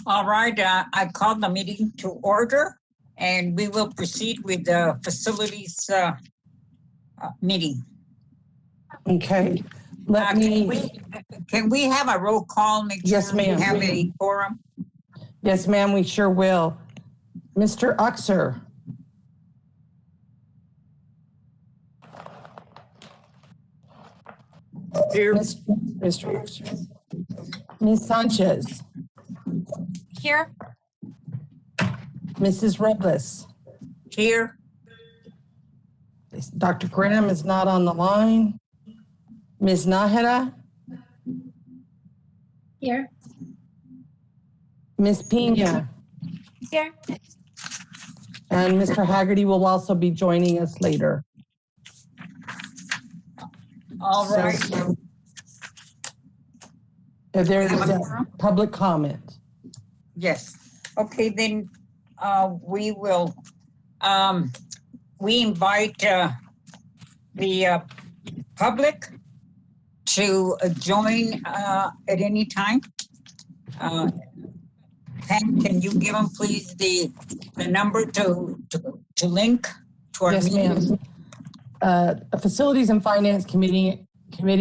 All right, I call the meeting to order, and we will proceed with the facilities meeting. Okay. Can we have a roll call? Make Yes, sure ma'am. we have a quorum. Yes, ma'am, we sure will. Mr. Uxer. Here. Mr. Uxer. Ms. Sanchez. Here. Mrs. Robles. Here. Dr. Graham is not on the line. Ms. Nájera. Here. Ms. Pena. Here. And Mr. Haggerty will also be joining us later. All right. So, if there is a public comment. Yes. Okay, then we will, we invite the public to join at any time. Pam, can you give them please the number to link to our meeting? Yes, ma'am. A Facilities and Finance Committee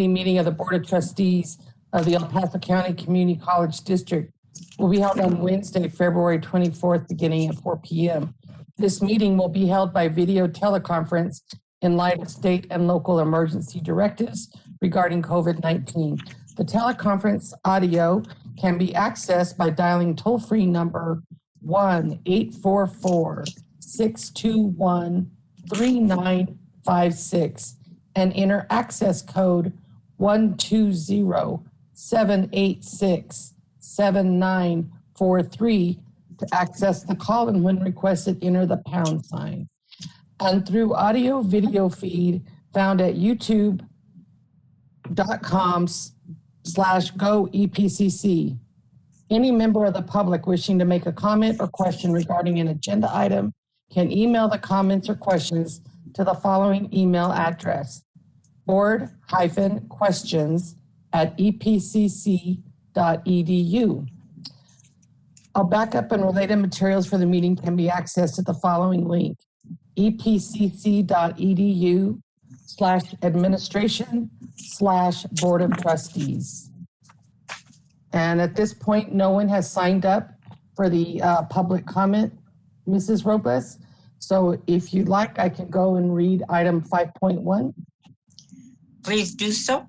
meeting of the Board of Trustees of the El Paso County Community College District will be held on Wednesday, February 24th, beginning at 4 p.m. This meeting will be held by video teleconference in light of state and local emergency directives regarding COVID-19. The teleconference audio can be accessed by dialing toll-free number 1-844-621-3956 and enter access code 120-786-7943 to access the call, and when requested, enter the pound sign. And through audio video feed found at youtube.com/go EPCC. Any member of the public wishing to make a comment or question regarding an agenda item can email the comments or questions to the following email address: board-questions@epcc.edu. All backup and related materials for the meeting can be accessed at the following link: epcc.edu/administration/board of trustees. And at this point, no one has signed up for the public comment, Mrs. Robles. So if you'd like, I can go and read item 5.1. Please do so.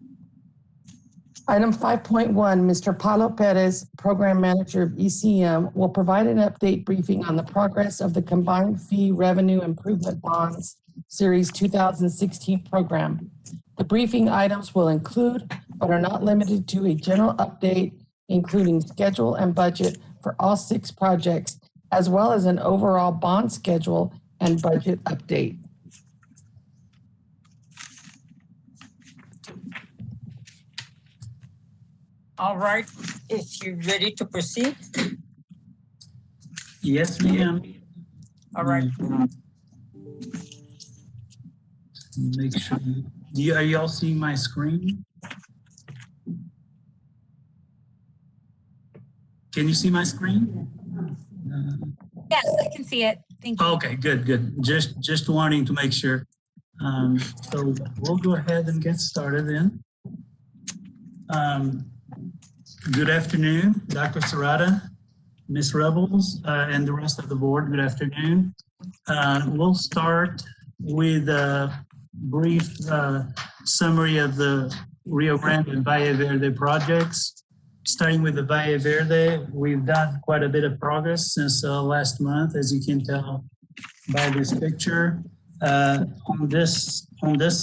Item 5.1, Mr. Paulo Perez, Program Manager of ECM, will provide an update briefing on the progress of the Combined Fee Revenue Improvement Bonds Series 2016 program. The briefing items will include, but are not limited to, a general update, including schedule and budget for all 6 projects, as well as an overall bond schedule and budget update. All right, if you're ready to proceed. Yes, ma'am. All right. Make sure are y'all seeing my screen? Can you see my screen? Yes, I can see it. Thank you. Okay, good. Just wanting to make sure. So we'll go ahead and get started then. Good afternoon, Dr. Serrata, Ms. Rebels, and the rest of the board. Good afternoon. We'll start with a brief summary of the Rio Grande and Valle Verde projects. Starting with the Valle Verde, we've done quite a bit of progress since last month, as you can tell by this picture. On this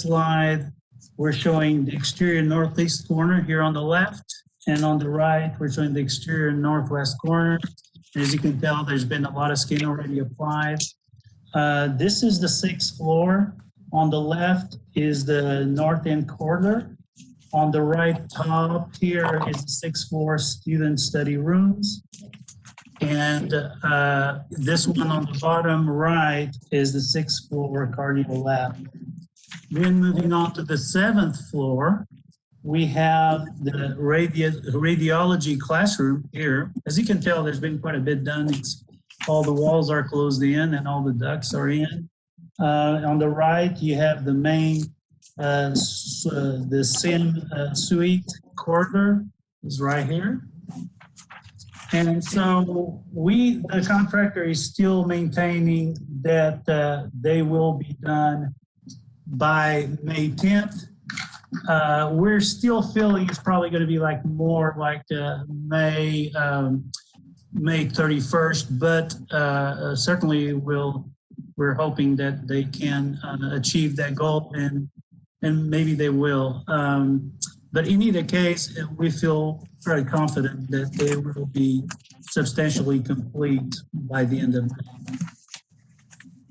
slide, we're showing the exterior northeast corner here on the left, and on the right, we're showing the exterior northwest corner. As you can tell, there's been a lot of skin already applied. This is the 6th floor. On the left is the north end corridor. On the right top here is the 6th floor student study rooms. And this one on the bottom right is the 6th floor cardio lab. Then moving on to the 7th floor, we have the radiology classroom here. As you can tell, there's been quite a bit done. All the walls are closed in and all the ducts are in. On the right, you have the main, the sim suite corridor is right here. And so the contractor is still maintaining that they will be done by May 10th. We're still feeling it's probably going to be like more like May 31st, but certainly we're hoping that they can achieve that goal, and maybe they will. But in either case, we feel very confident that they will be substantially complete by the end of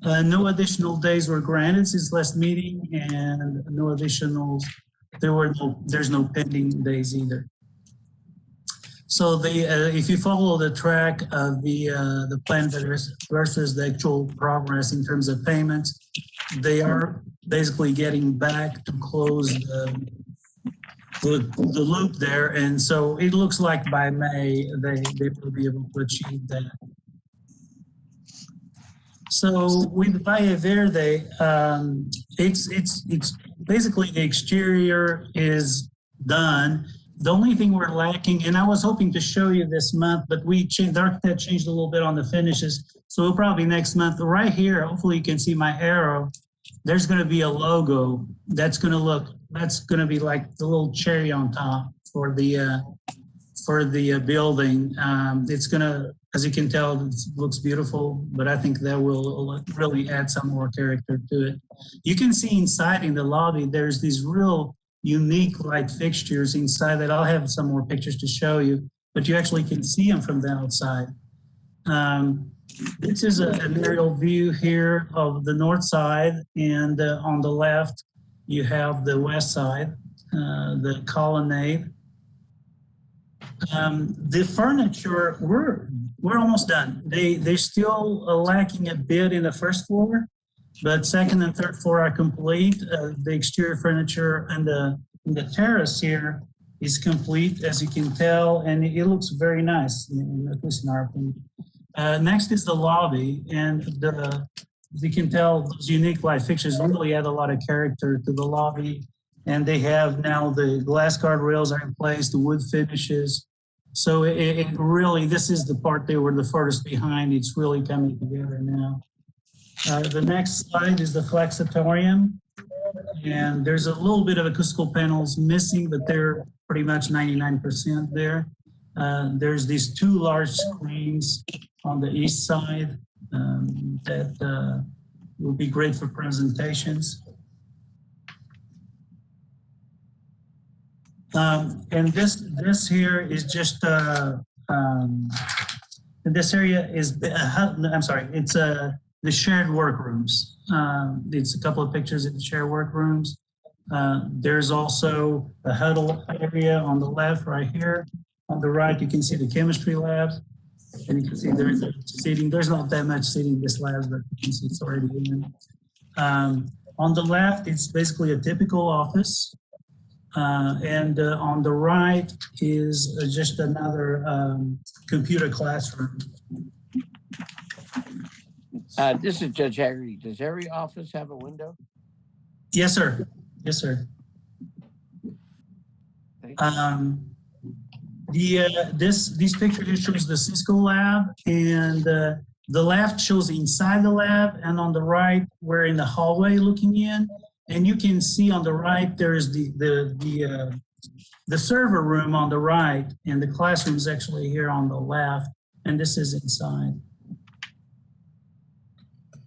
May. No additional days were granted since last meeting, and no additional. There's no pending days either. So if you follow the track of the plan versus the actual progress in terms of payments, they are basically getting back to close the loop there, and so it looks like by May they will be able to achieve that. So with Valle Verde, it's basically the exterior is done. The only thing we're lacking, and I was hoping to show you this month, but the architect changed a little bit on the finishes, so it'll probably next month. Right here, hopefully you can see my arrow. There's going to be a logo that's going to be like the little cherry on top for the building. It's going to, as you can tell, it looks beautiful, but I think that will really add some more character to it. You can see inside in the lobby, there's these real unique light fixtures inside that I'll have some more pictures to show you, but you actually can see them from the outside. This is an aerial view here of the north side, and on the left, you have the west side, the colonnade. The furniture, we're almost done. They're still lacking a bit in the first floor, but second and third floor are complete. The exterior furniture and the terrace here is complete, as you can tell, and it looks very nice, at least in our opinion. Next is the lobby, and as you can tell, those unique light fixtures really add a lot of character to the lobby, and they have now the glass guardrails are in place, the wood finishes. So it really, this is the part they were the furthest behind. It's really coming together now. The next slide is the flexitorium, and there's a little bit of acoustical panels missing, but they're pretty much 99% there. There's these two large screens on the east side that will be great for presentations. And this here is just this area is I'm sorry, it's the shared workrooms. It's a couple of pictures of the shared workrooms. There's also a huddle area on the left right here. On the right, you can see the chemistry labs, and you can see there's seating. There's not that much seating in this lab, but you can see it's already in. On the left, it's basically a typical office. And on the right is just another computer classroom. This is Judge Haggerty. Does every office have a window? Yes, sir. Yes, sir. This picture here shows the Cisco lab, and the left shows inside the lab, and on the right, we're in the hallway looking in. And you can see on the right, there's the server room on the right, and the classroom is actually here on the left, and this is inside.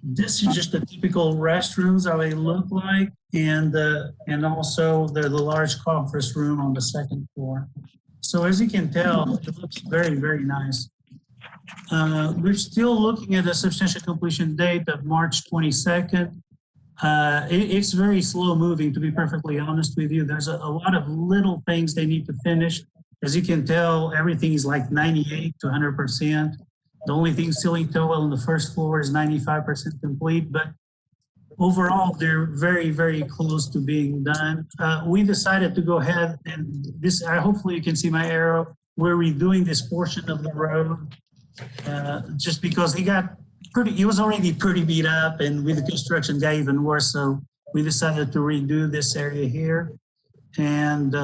This is just the typical restrooms, how they look like, and also the large conference room on the second floor. So as you can tell, it looks very, very nice. We're still looking at a substantial completion date of March 22nd. It's very slow moving, to be perfectly honest with you. There's a lot of little things they need to finish. As you can tell, everything is like 98 to 100%. The only thing ceiling tile on the first floor is 95% complete, but overall, they're very, very close to being done. We decided to go ahead and this, hopefully you can see my arrow. We're redoing this portion of the road just because he was already pretty beat up, and with the construction got even worse. So we decided to redo this area here. And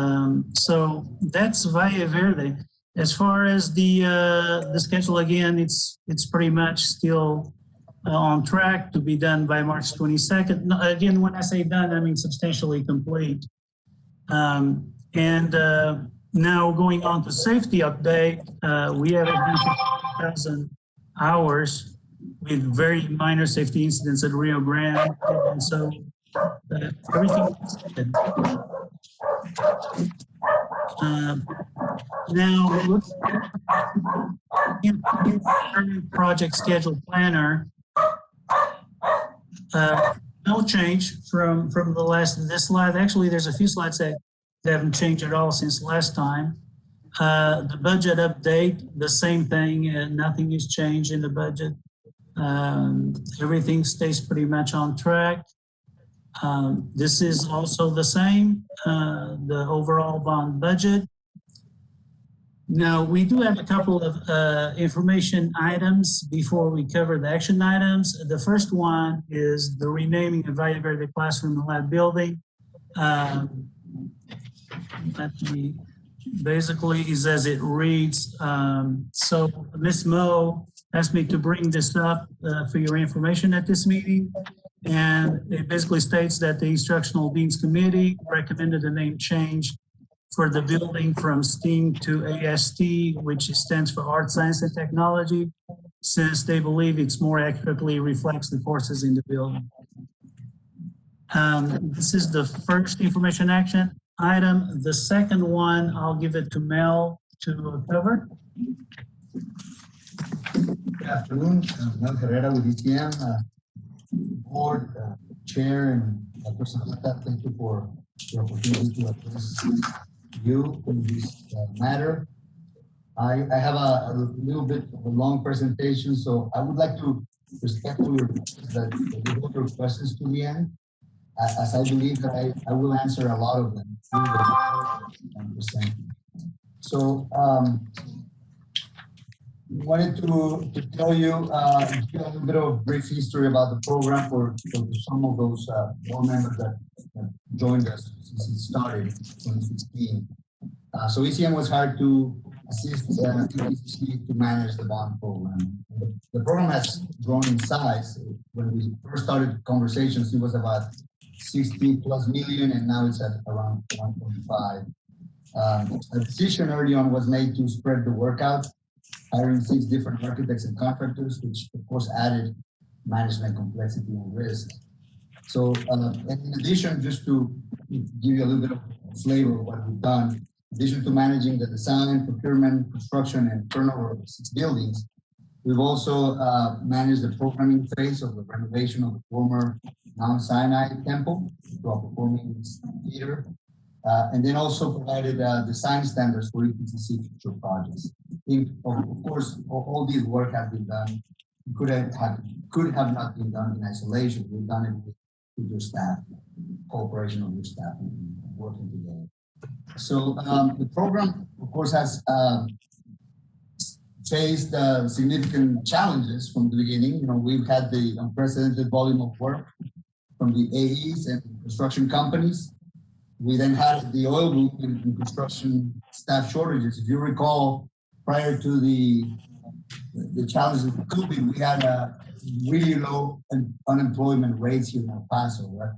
so that's Valle Verde. As far as the schedule, again, it's pretty much still on track to be done by March 22nd. Again, when I say done, I mean substantially complete. Now going on to safety update, we have 1,000 hours with very minor safety incidents at Rio Grande, and so everything is good. Now, let's project schedule planner. No change from this slide. Actually, there's a few slides that haven't changed at all since last time. The budget update, the same thing, and nothing has changed in the budget. Everything stays pretty much on track. This is also the same, the overall bond budget. Now, we do have a couple of information items before we cover the action items. The first one is the renaming of Valle Verde Classroom and Lab Building. Basically is as it reads. So Ms. Moe asked me to bring this up for your information at this meeting. And it basically states that the Instructional Deans Committee recommended a name change for the building from STEAM to AST, which stands for Art, Science, and Technology, since they believe it's more accurately reflects the courses in the building. This is the first information action item. The second one, I'll give it to Mel to cover. Good afternoon, Mel Herrera with ETM, board, chair, and person like that. Thank you for the opportunity to address you in this matter. I have a little bit of a long presentation, so I would like to respectfully request that you hold your questions to the end, as I believe that I will answer a lot of them. So, wanted to tell you, give a little bit of brief history about the program for some of those board members that joined us since it started in 2016. So ECM was hired to assist EPCC to manage the bond program. The program has grown in size. When we first started conversations, it was about 60 plus million, and now it's at around 1.5. A decision early on was made to spread the work out, hiring 6 different architects and contractors, which of course added management complexity and risk. So in addition, just to give you a little bit of flavor of what we've done, in addition to managing the design, procurement, construction, and turnover of 6 buildings, we've also managed the programming phase of the renovation of the former Mount Sinai Temple to a performing theater, and then also provided design standards for EPCC future projects. Of course, all this work has been done, could have not been done in isolation. We've done it with your staff, cooperation of your staff, and working together. So the program, of course, has faced significant challenges from the beginning. You know, we've had the unprecedented volume of work from the AEs and construction companies. We then had the oil boom and construction staff shortages. If you recall, prior to the challenges of COVID, we had a really low unemployment rates here in El Paso. Right?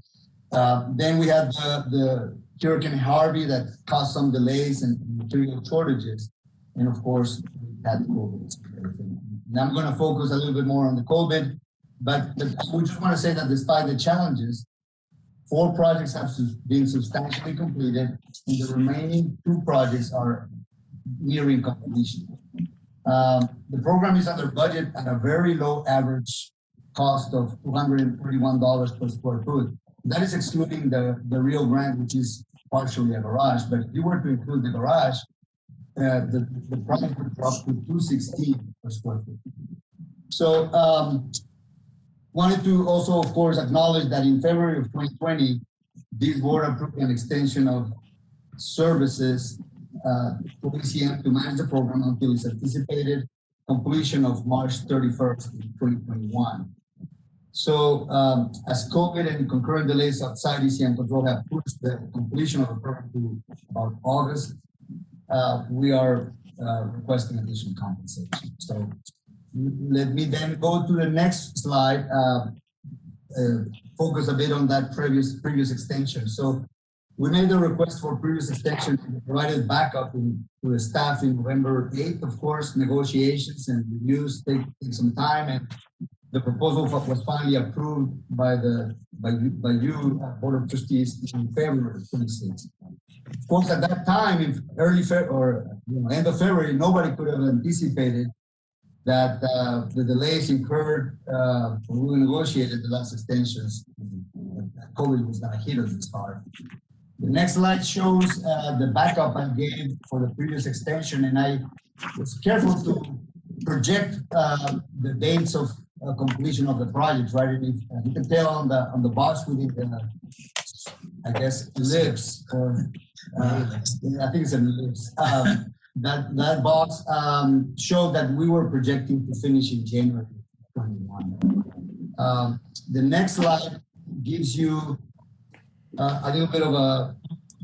Then we had the Hurricane Harvey that caused some delays and material shortages, and of course, we had COVID. Now I'm going to focus a little bit more on the COVID, but we just want to say that despite the challenges, 4 projects have been substantially completed, and the remaining 2 projects are nearing completion. The program is under budget at a very low average cost of $231 per square foot. That is excluding the Rio Grande, which is partially a garage. But if you were to include the garage, the project would drop to $216 per square foot. So Wanted to also, of course, acknowledge that in February of 2020, this board approved an extension of services for ECM to manage the program until its anticipated completion of March 31st, 2021. So as COVID and concurrent delays outside ECM control have pushed the completion of the program to about August, we are requesting additional compensation. So let me then go to the next slide, focus a bit on that previous extension. So we made the request for previous extension and provided backup to the staff in November 8th. Of course, negotiations and reviews take some time, and the proposal was finally approved by you, Board of Trustees, in February 26th. Of course, at that time, in early February or end of February, nobody could have anticipated that the delays incurred when we negotiated the last extensions, that COVID was going to hit us this hard. The next slide shows the backup I gave for the previous extension, and I was careful to project the dates of completion of the project, right? And you can tell on the box within the, I guess, ellipse, or I think it's an ellipse. That box showed that we were projecting to finish in January 21. The next slide gives you a little bit of a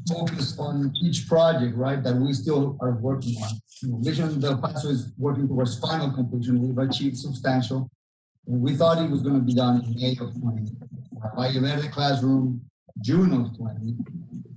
focus on each project, right, that we still are working on. Mission Del Paso is working towards final completion. We've achieved substantial. And we thought it was going to be done in May of 20. Valle Verde classroom, June of 20,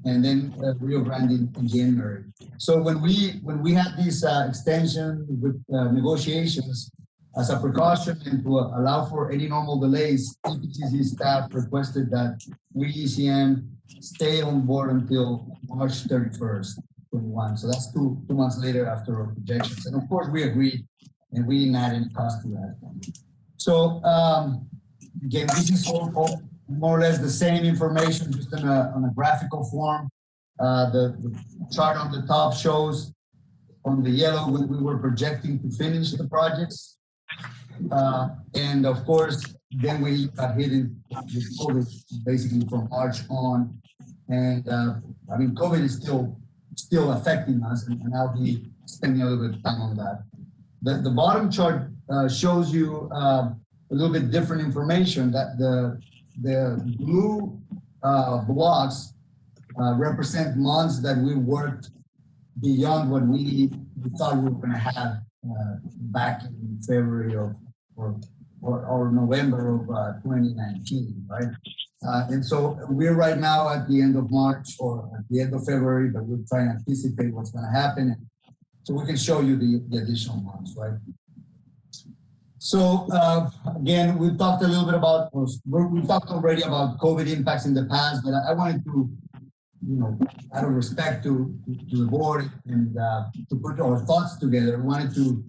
and then Rio Grande in January. So when we had this extension with negotiations, as a precaution and to allow for any normal delays, EPCC staff requested that we ECM stay on board until March 31st, 21. So that's two months later after our projections. And of course we agreed, and we didn't add any cost to that. So again, this is all more or less the same information, just on a graphical form. The chart on the top shows on the yellow when we were projecting to finish the projects. And of course, then we got hit with COVID basically from March on. And I mean, COVID is still affecting us, and I'll be spending a little bit of time on that. The bottom chart shows you a little bit different information, that the blue blocks represent months that we worked beyond what we thought we were going to have back in February or November of 2019, right? And so we're right now at the end of March or at the end of February, but we're trying to anticipate what's going to happen. So we can show you the additional months, right? So again, we've talked a little bit about, we've talked already about COVID impacts in the past, but I wanted to, out of respect to the board and to put our thoughts together, I wanted to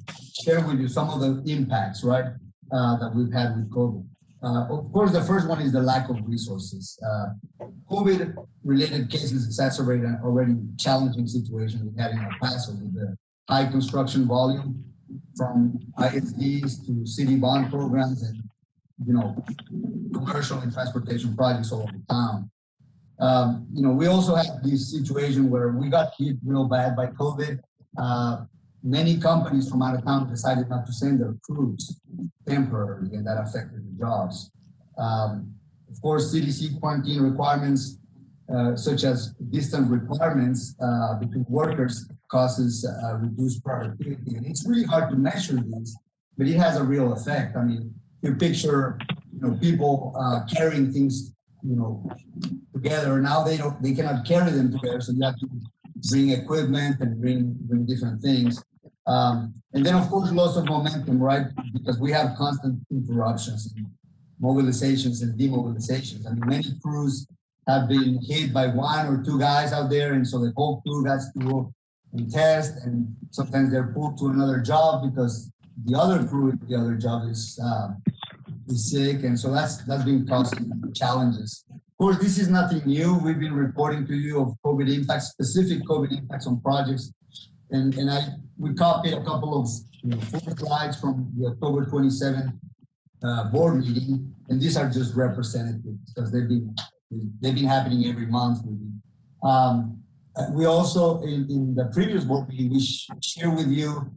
share with you some of the impacts, right, that we've had with COVID. Of course, the first one is the lack of resources. COVID-related cases exacerbate an already challenging situation we had in El Paso with the high construction volume from ISDs to city bond programs and, commercial and transportation projects all over town. We also had this situation where we got hit real bad by COVID. Many companies from out of town decided not to send their crews temporarily, and that affected the jobs. Of course, CDC quarantine requirements, such as distance requirements between workers, causes reduced productivity. And it's really hard to measure this, but it has a real effect. I mean, you picture, people carrying things, together. Now they cannot carry them together, so you have to bring equipment and bring different things. And then of course, loss of momentum, right? Because we have constant interruptions, and mobilizations and demobilizations. I mean, many crews have been hit by one or two guys out there, and so the whole crew has to go and test, and sometimes they're pulled to another job because the other crew at the other job is sick, and so that's been causing challenges. Of course, this is nothing new. We've been reporting to you of COVID impacts, specific COVID impacts on projects, and we copied a couple of 4 slides from the October 27 board meeting, and these are just representatives because they've been happening every month. We also, in the previous board meeting, we share with you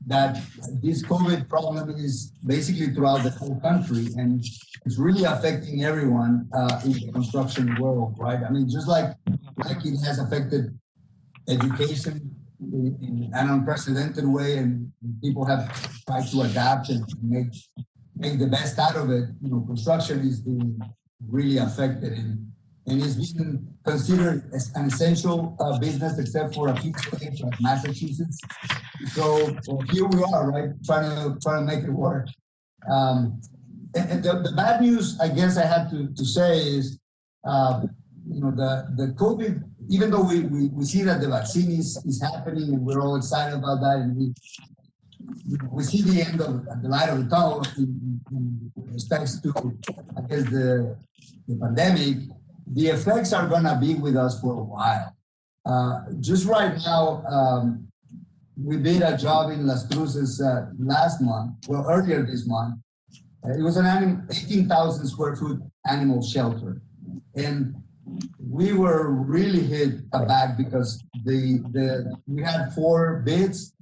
that this COVID problem is basically throughout the whole country, and it's really affecting everyone in the construction world, right? I mean, just like it has affected education in an unprecedented way, and people have tried to adapt and make the best out of it. You know, construction is being really affected, and it's been considered as an essential business, except for a few states like Massachusetts. So here we are, right, trying to make it work. And the bad news, I guess I have to say is, you know, the COVID, even though we see that the vaccine is happening and we're all excited about that, and we see the end of the light of the tunnel in respects to, I guess, the pandemic, the effects are gonna be with us for a while. Just right now, we did a job in Las Cruces earlier this month. It was an 18,000 square foot animal shelter. And we were really hit back because we had 4 bids,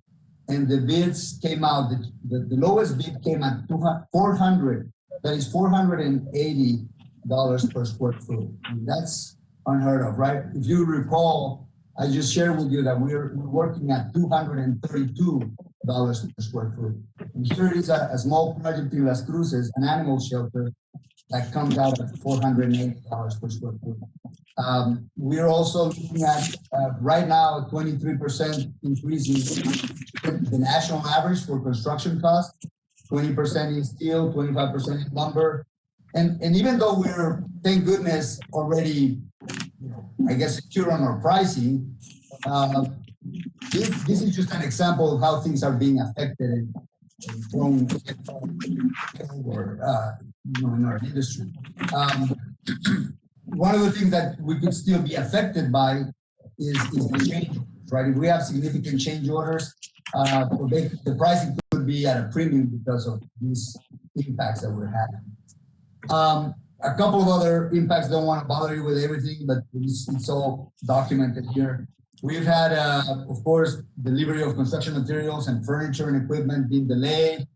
and the bids came out, the lowest bid came at $480 per square foot. And that's unheard of, right? If you recall, I just shared with you that we're working at $232 per square foot. And here is a small project in Las Cruces, an animal shelter, that comes out at $480 per square foot. We're also looking at right now 23% increase in the national average for construction costs, 20% in steel, 25% in lumber. And even though we're, thank goodness, already, you know, I guess, secure on our pricing, this is just an example of how things are being affected and thrown over, you know, in our industry. One of the things that we could still be affected by is the change orders, right? If we have significant change orders, the pricing could be at a premium because of these impacts that we're having. A couple of other impacts, don't want to bother you with everything, but it's all documented here. We've had, of course, delivery of construction materials and furniture and equipment being delayed.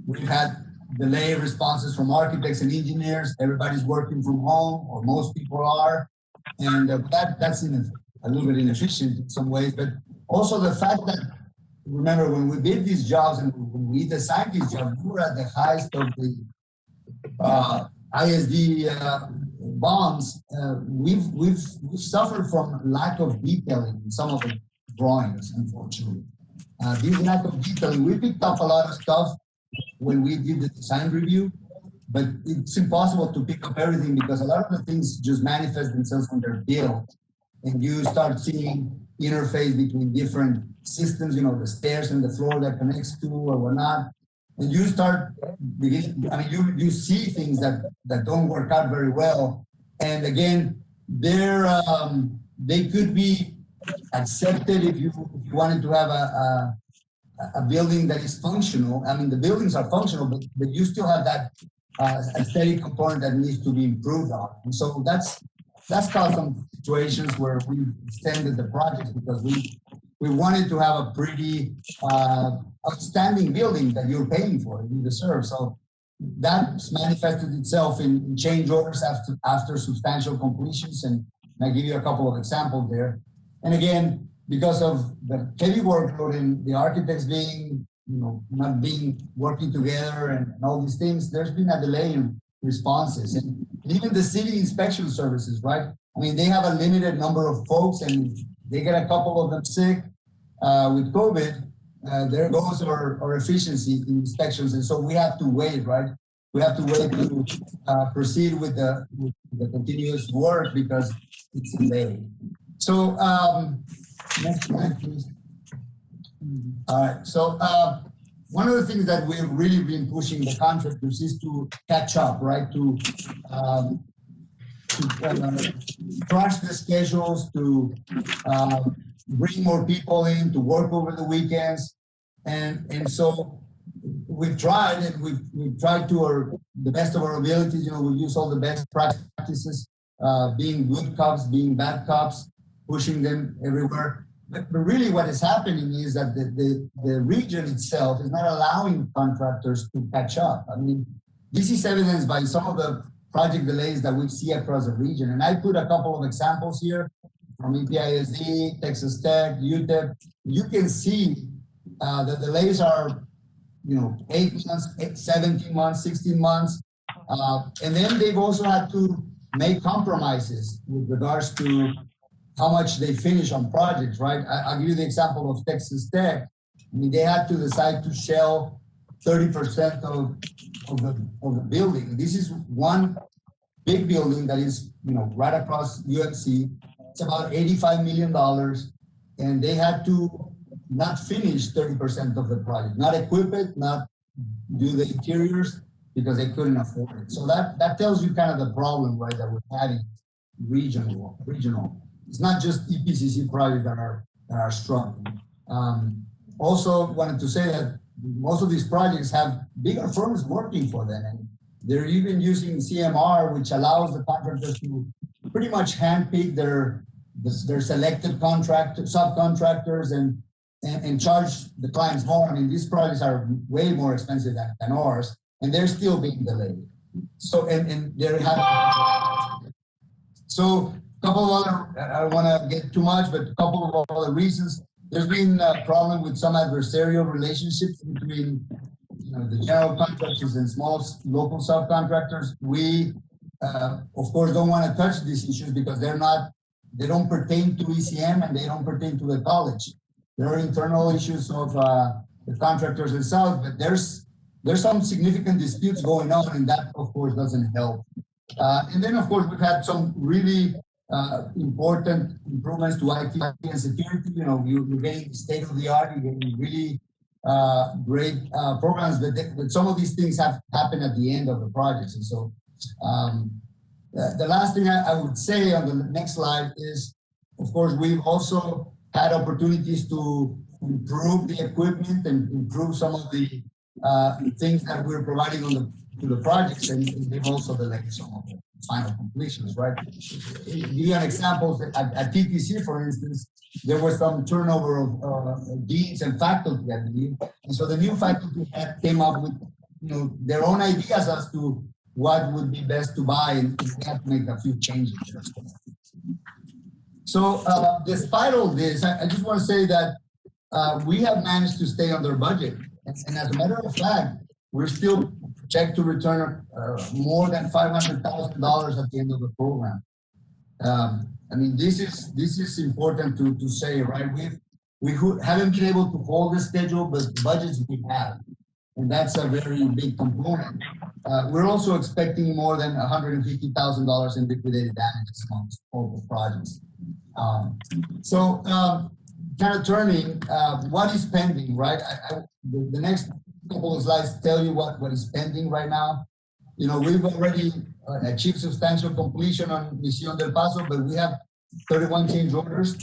We've had delayed responses from architects and engineers. Everybody's working from home, or most people are. And that's a little bit inefficient in some ways. But also the fact that, remember, when we did these jobs and when we designed these jobs, we were at the highest of the ISD bonds. We've suffered from lack of detailing in some of the drawings, unfortunately. This lack of detailing, we picked up a lot of stuff when we did the design review, but it's impossible to pick up everything because a lot of the things just manifest themselves when they're built, and you start seeing interface between different systems, you know, the stairs and the floor that connects to or whatnot. And you start beginning, I mean, you see things that don't work out very well. And again, they could be accepted if you wanted to have a building that is functional. I mean, the buildings are functional, but you still have that aesthetic component that needs to be improved on. And so that's caused some situations where we extended the project because we wanted to have a pretty outstanding building that you're paying for, you deserve. So that's manifested itself in change orders after substantial completions. And I'll give you a couple of examples there. And again, because of the heavy workload and the architects being, you know, not working together and all these things, there's been a delay in responses. And even the city inspection services, right? I mean, they have a limited number of folks, and they get a couple of them sick with COVID. There goes our efficiency in inspections, and so we have to wait, right? We have to wait to proceed with the continuous work because it's delayed. So next slide, please. All right. So one of the things that we've really been pushing the contractors is to catch up, right? To crush the schedules, to bring more people in, to work over the weekends. And so we've tried, and we've tried to the best of our abilities. You know, we use all the best practices, being good cops, being bad cops, pushing them everywhere. But really what is happening is that the region itself is not allowing contractors to catch up. I mean, this is evidenced by some of the project delays that we see across the region. And I put a couple of examples here from EPISD, Texas Tech, UTEP. You can see the delays are, 8 months, 17 months, 16 months. And then they've also had to make compromises with regards to how much they finish on projects, right? I'll give you the example of Texas Tech. I mean, they had to decide to shell 30% of the building. This is one big building that is, right across UMC. It's about $85 million. And they had to not finish 30% of the project, not equip it, not do the interiors because they couldn't afford it. So that tells you kind of the problem, right, that we're having regional. It's not just EPCC projects that are struggling. Also wanted to say that most of these projects have bigger firms working for them, and they're even using CMR, which allows the contractors to pretty much handpick their selected subcontractors and charge the clients more. I mean, these projects are way more expensive than ours, and they're still being delayed. So and they're having couple of other, I don't want to get too much, but a couple of other reasons. There's been a problem with some adversarial relationships between the general contractors and small local subcontractors. We, of course, don't want to touch these issues because they don't pertain to ECM and they don't pertain to the college. There are internal issues of the contractors themselves, but there's some significant disputes going on, and that, of course, doesn't help. And then, of course, we've had some really important improvements to IT and security. You're getting state of the art, you're getting really great programs, but some of these things have happened at the end of the projects. And so the last thing I would say on the next slide is, of course, we've also had opportunities to improve the equipment and improve some of the things that we're providing to the projects, and they've also delayed some of the final completions, right? Give you an example, at TTC, for instance, there was some turnover of deans and faculty, I believe. And so the new faculty came up with their own ideas as to what would be best to buy, and we had to make a few changes. So despite all this, I just want to say that we have managed to stay under budget. And as a matter of fact, we're still project to return more than $500,000 at the end of the program. I mean, this is important to say, right? We haven't been able to hold the schedule, but the budgets we have, and that's a very big component. We're also expecting more than $150,000 in liquidated damages on all the projects. Kind of turning, what is pending, right? The next couple of slides tell you what is pending right now. We've already achieved substantial completion on Mission del Paso, but we have 31 change orders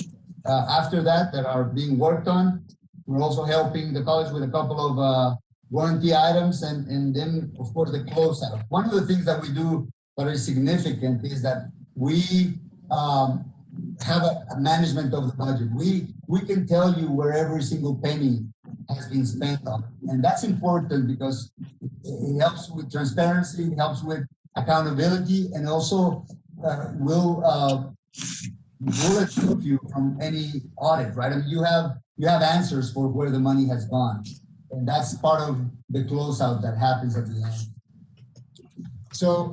after that are being worked on. We're also helping the college with a couple of warranty items, and then, of course, the closeout. One of the things that we do that is significant is that we have a management of the budget. We can tell you where every single penny has been spent on. And that's important because it helps with transparency, it helps with accountability, and also will exclude you from any audit, right? I mean, you have answers for where the money has gone. And that's part of the closeout that happens at the end. So,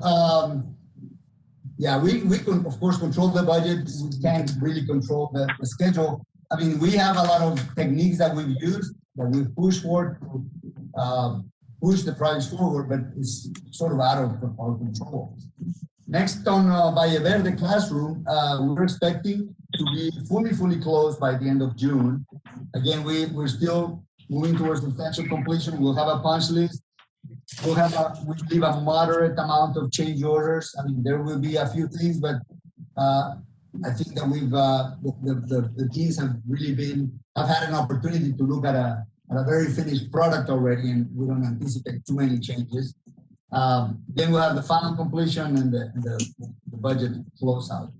we can, of course, control the budget. We can't really control the schedule. I mean, we have a lot of techniques that we've used, that we've pushed for to push the projects forward, but it's sort of out of our control. Next, on Valle Verde classroom, we're expecting to be fully closed by the end of June. Again, we're still moving towards substantial completion. We'll have a punch list. We believe a moderate amount of change orders. I mean, there will be a few things, but I think that we've the teams have really have had an opportunity to look at a at a very finished product already, and we don't anticipate too many changes. Then we'll have the final completion and the budget closeout.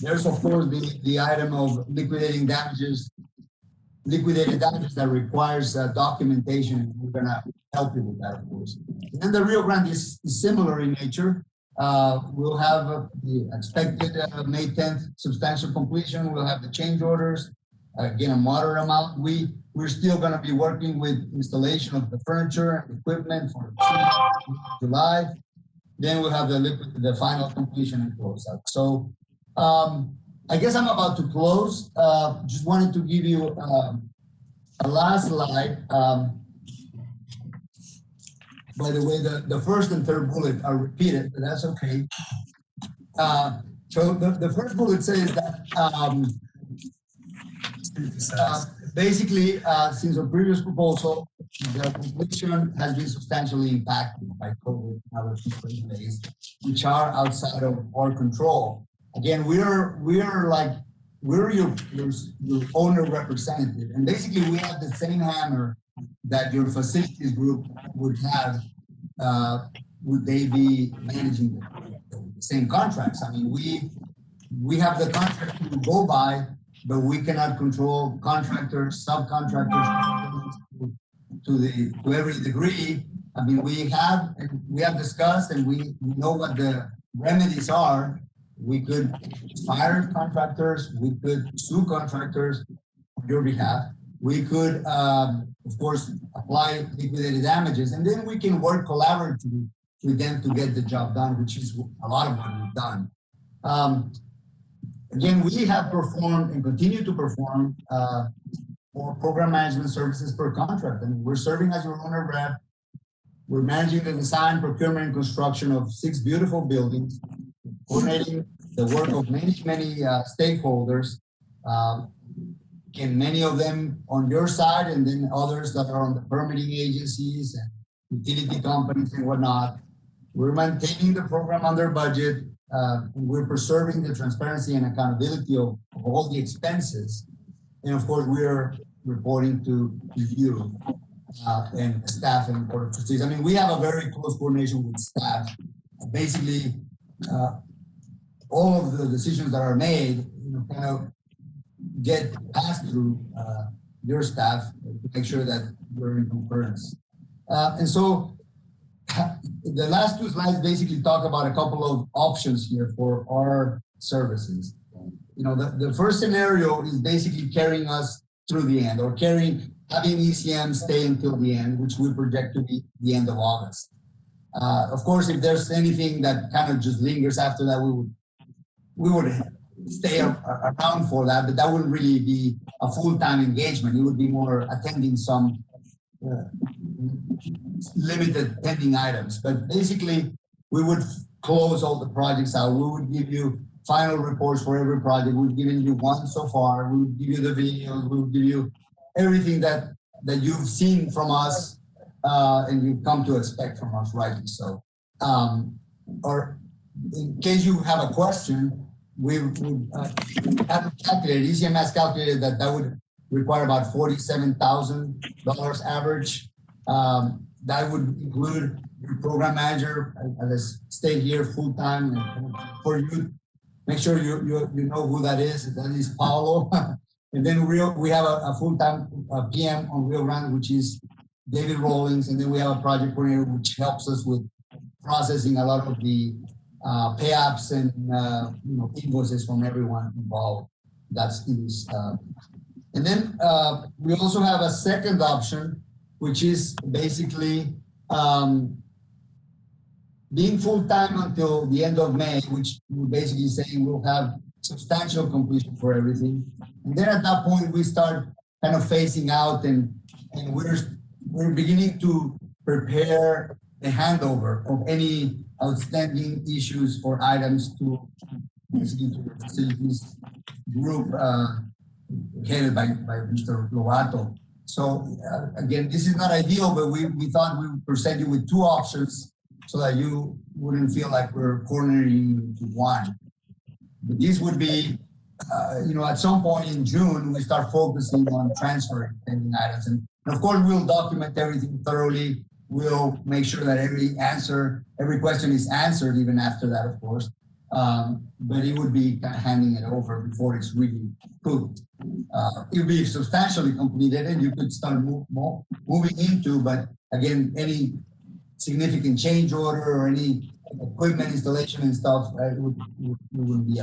There's of course the item of liquidated damages that requires documentation. We're gonna help you with that, of course. And then the Rio Grande is similar in nature. We'll have the expected May 10th substantial completion. We'll have the change orders, again, a moderate amount. We're still going to be working with installation of the furniture and equipment for July. Then we'll have the final completion and closeout. So I guess I'm about to close. Just wanted to give you a last slide. By the way, the first and third bullet are repeated, but that's okay. So the first bullet says that basically, since our previous proposal, the completion has been substantially impacted by COVID and other delays, which are outside of our control. Again, we're your owner representative, and basically we have the same hammer that your facilities group would have. Would they be managing the same contracts? I mean, we have the contract to go by, but we cannot control contractors, subcontractors to every degree. I mean, we have discussed and we know what the remedies are. We could fire contractors, we could sue contractors on your behalf. We could, of course, apply liquidated damages, and then we can work collaboratively with them to get the job done, which is a lot of what we've done. Again, we have performed and continue to perform for program management services per contract. I mean, we're serving as your owner rep. We're managing the design, procurement, and construction of 6 beautiful buildings, coordinating the work of many stakeholders, and many of them on your side, and then others that are on the permitting agencies and utility companies and whatnot. We're maintaining the program under budget. And we're preserving the transparency and accountability of all the expenses. And of course, we're reporting to you and staff and board of trustees. I mean, we have a very close coordination with staff. Basically, all of the decisions that are made, kind of get passed through your staff to make sure that we're in concurrence. And so the last 2 slides basically talk about a couple of options here for our services. The first scenario is basically carrying us through the end, or having ECM stay until the end, which we project to be the end of August. Of course, if there's anything that kind of just lingers after that, we would stay around for that, but that wouldn't really be a full-time engagement. It would be more attending some limited pending items. But basically, we would close all the projects out. We would give you final reports for every project. We've given you one so far. We would give you the videos. We would give you everything that you've seen from us and you've come to expect from us, rightly so. Or in case you have a question, we would have calculated, ECM has calculated that would require about $47,000 average. That would include your program manager, as I stayed here full time. And for you, make sure you know who that is. That is Paulo. And then we have a full-time PM on Rio Grande, which is David Rawlings. And then we have a project coordinator, which helps us with processing a lot of the pay-ups and invoices from everyone involved. That's this. And then we also have a second option, which is basically being full-time until the end of May, which we're basically saying we'll have substantial completion for everything. And then at that point, we start kind of phasing out, and we're beginning to prepare the handover of any outstanding issues or items to basically to the facilities group headed by Mr. Lovato. So again, this is not ideal, but we thought we would present you with 2 options so that you wouldn't feel like we're cornering you into one. But this would be, at some point in June, we start focusing on transferring pending items. And And of course, we'll document everything thoroughly. We'll make sure that every question is answered even after that, of course. But it would be kind of handing it over before it's really put. It would be substantially completed and you could start moving into, but again, any significant change order or any equipment installation and stuff, it wouldn't be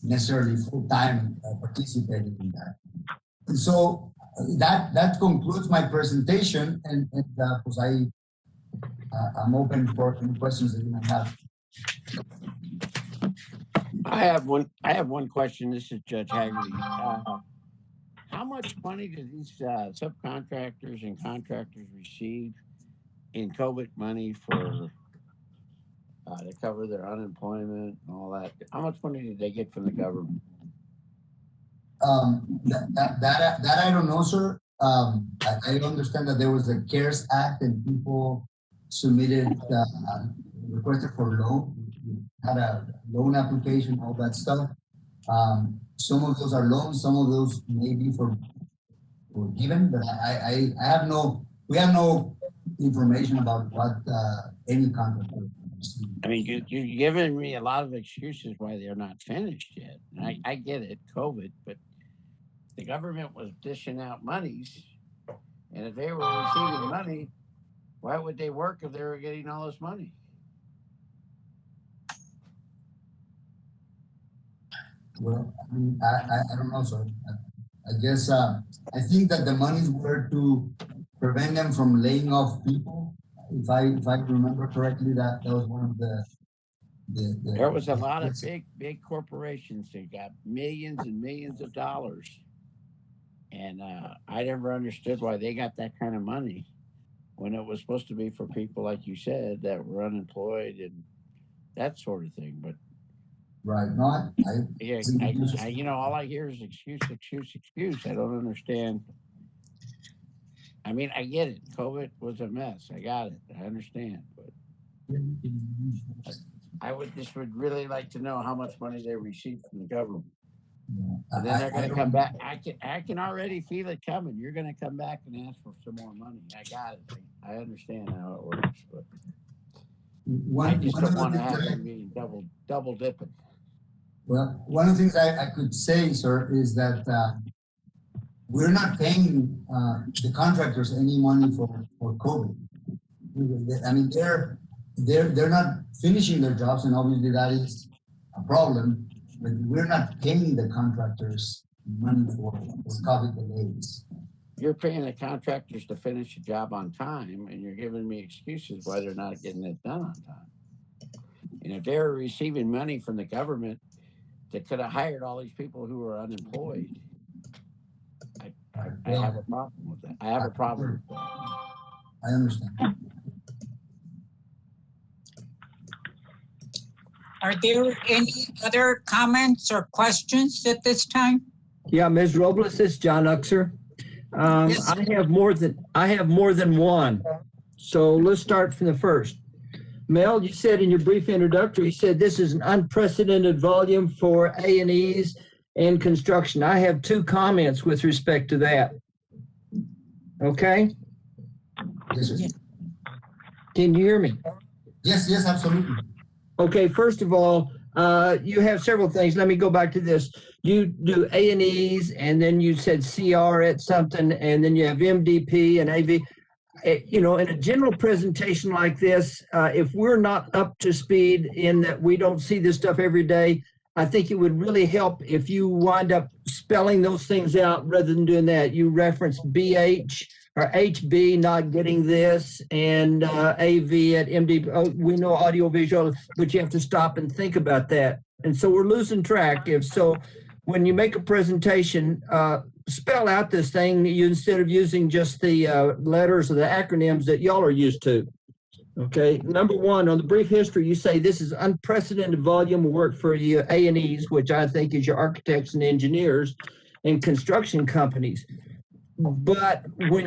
necessarily full-time participating in that. And so that concludes my presentation, and because I'm open for any questions that you might have. I have one question. This is Judge Haggerty. How much money do these subcontractors and contractors receive in COVID money for to cover their unemployment and all that? How much money did they get from the government? That I don't know, sir. I understand that there was a CARES Act and people submitted requested for loan, had a loan application, all that stuff. Some of those are loans, some of those maybe for given, but we have no information about what any contractor. I mean, you're giving me a lot of excuses why they're not finished yet. And I get it, COVID, but the government was dishing out monies, and if they were receiving money, why would they work if they were getting all this money? Well, I mean, I don't know, sir. I guess I think that the monies were to prevent them from laying off people. If I remember correctly, that was one of the there was a lot of big corporations that got millions and millions of dollars, and I never understood why they got that kind of money when it was supposed to be for people like you said that were unemployed and that sort of thing. But right, not you know, all I hear is excuse. I don't understand. I mean, I get it. COVID was a mess. I got it. I understand. But I would really like to know how much money they received from the government. And then they're going to come back. I can already feel it coming. You're going to come back and ask for some more money. I got it. I understand how it works, but I just don't want to have them being double dipping. Well, one of the things I could say, sir, is that we're not paying the contractors any money for COVID. I mean, they're not finishing their jobs, and obviously that is a problem. But we're not paying the contractors money for COVID delays. You're paying the contractors to finish a job on time, and you're giving me excuses why they're not getting it done on time. And if they're receiving money from the government that could have hired all these people who are unemployed, I have a problem with that. I have a problem with that. I understand. Are there any other comments or questions at this time? Yeah, Ms. Robles, this is John Uxer. Yes. I have more than one. So let's start from the first. Mel, you said in your brief introductory, you said this is an unprecedented volume for A&Es and construction. I have two comments with respect to that. Okay? Yes, sir. Can you hear me? Yes, absolutely. Okay, first of all, you have several things. Let me go back to this. You do A&Es, and then you said CR at something, and then you have MDP and AV. You know, in a general presentation like this, if we're not up to speed in that we don't see this stuff every day, I think it would really help if you wind up spelling those things out rather than doing that. You reference BH or HB not getting this, and AV at MD. Oh, we know audiovisual, but you have to stop and think about that. And so we're losing track. So when you make a presentation, spell out this thing instead of using just the letters or the acronyms that y'all are used to. Okay, number one, on the brief history, you say this is unprecedented volume of work for your A&Es, which I think is your architects and engineers and construction companies. But when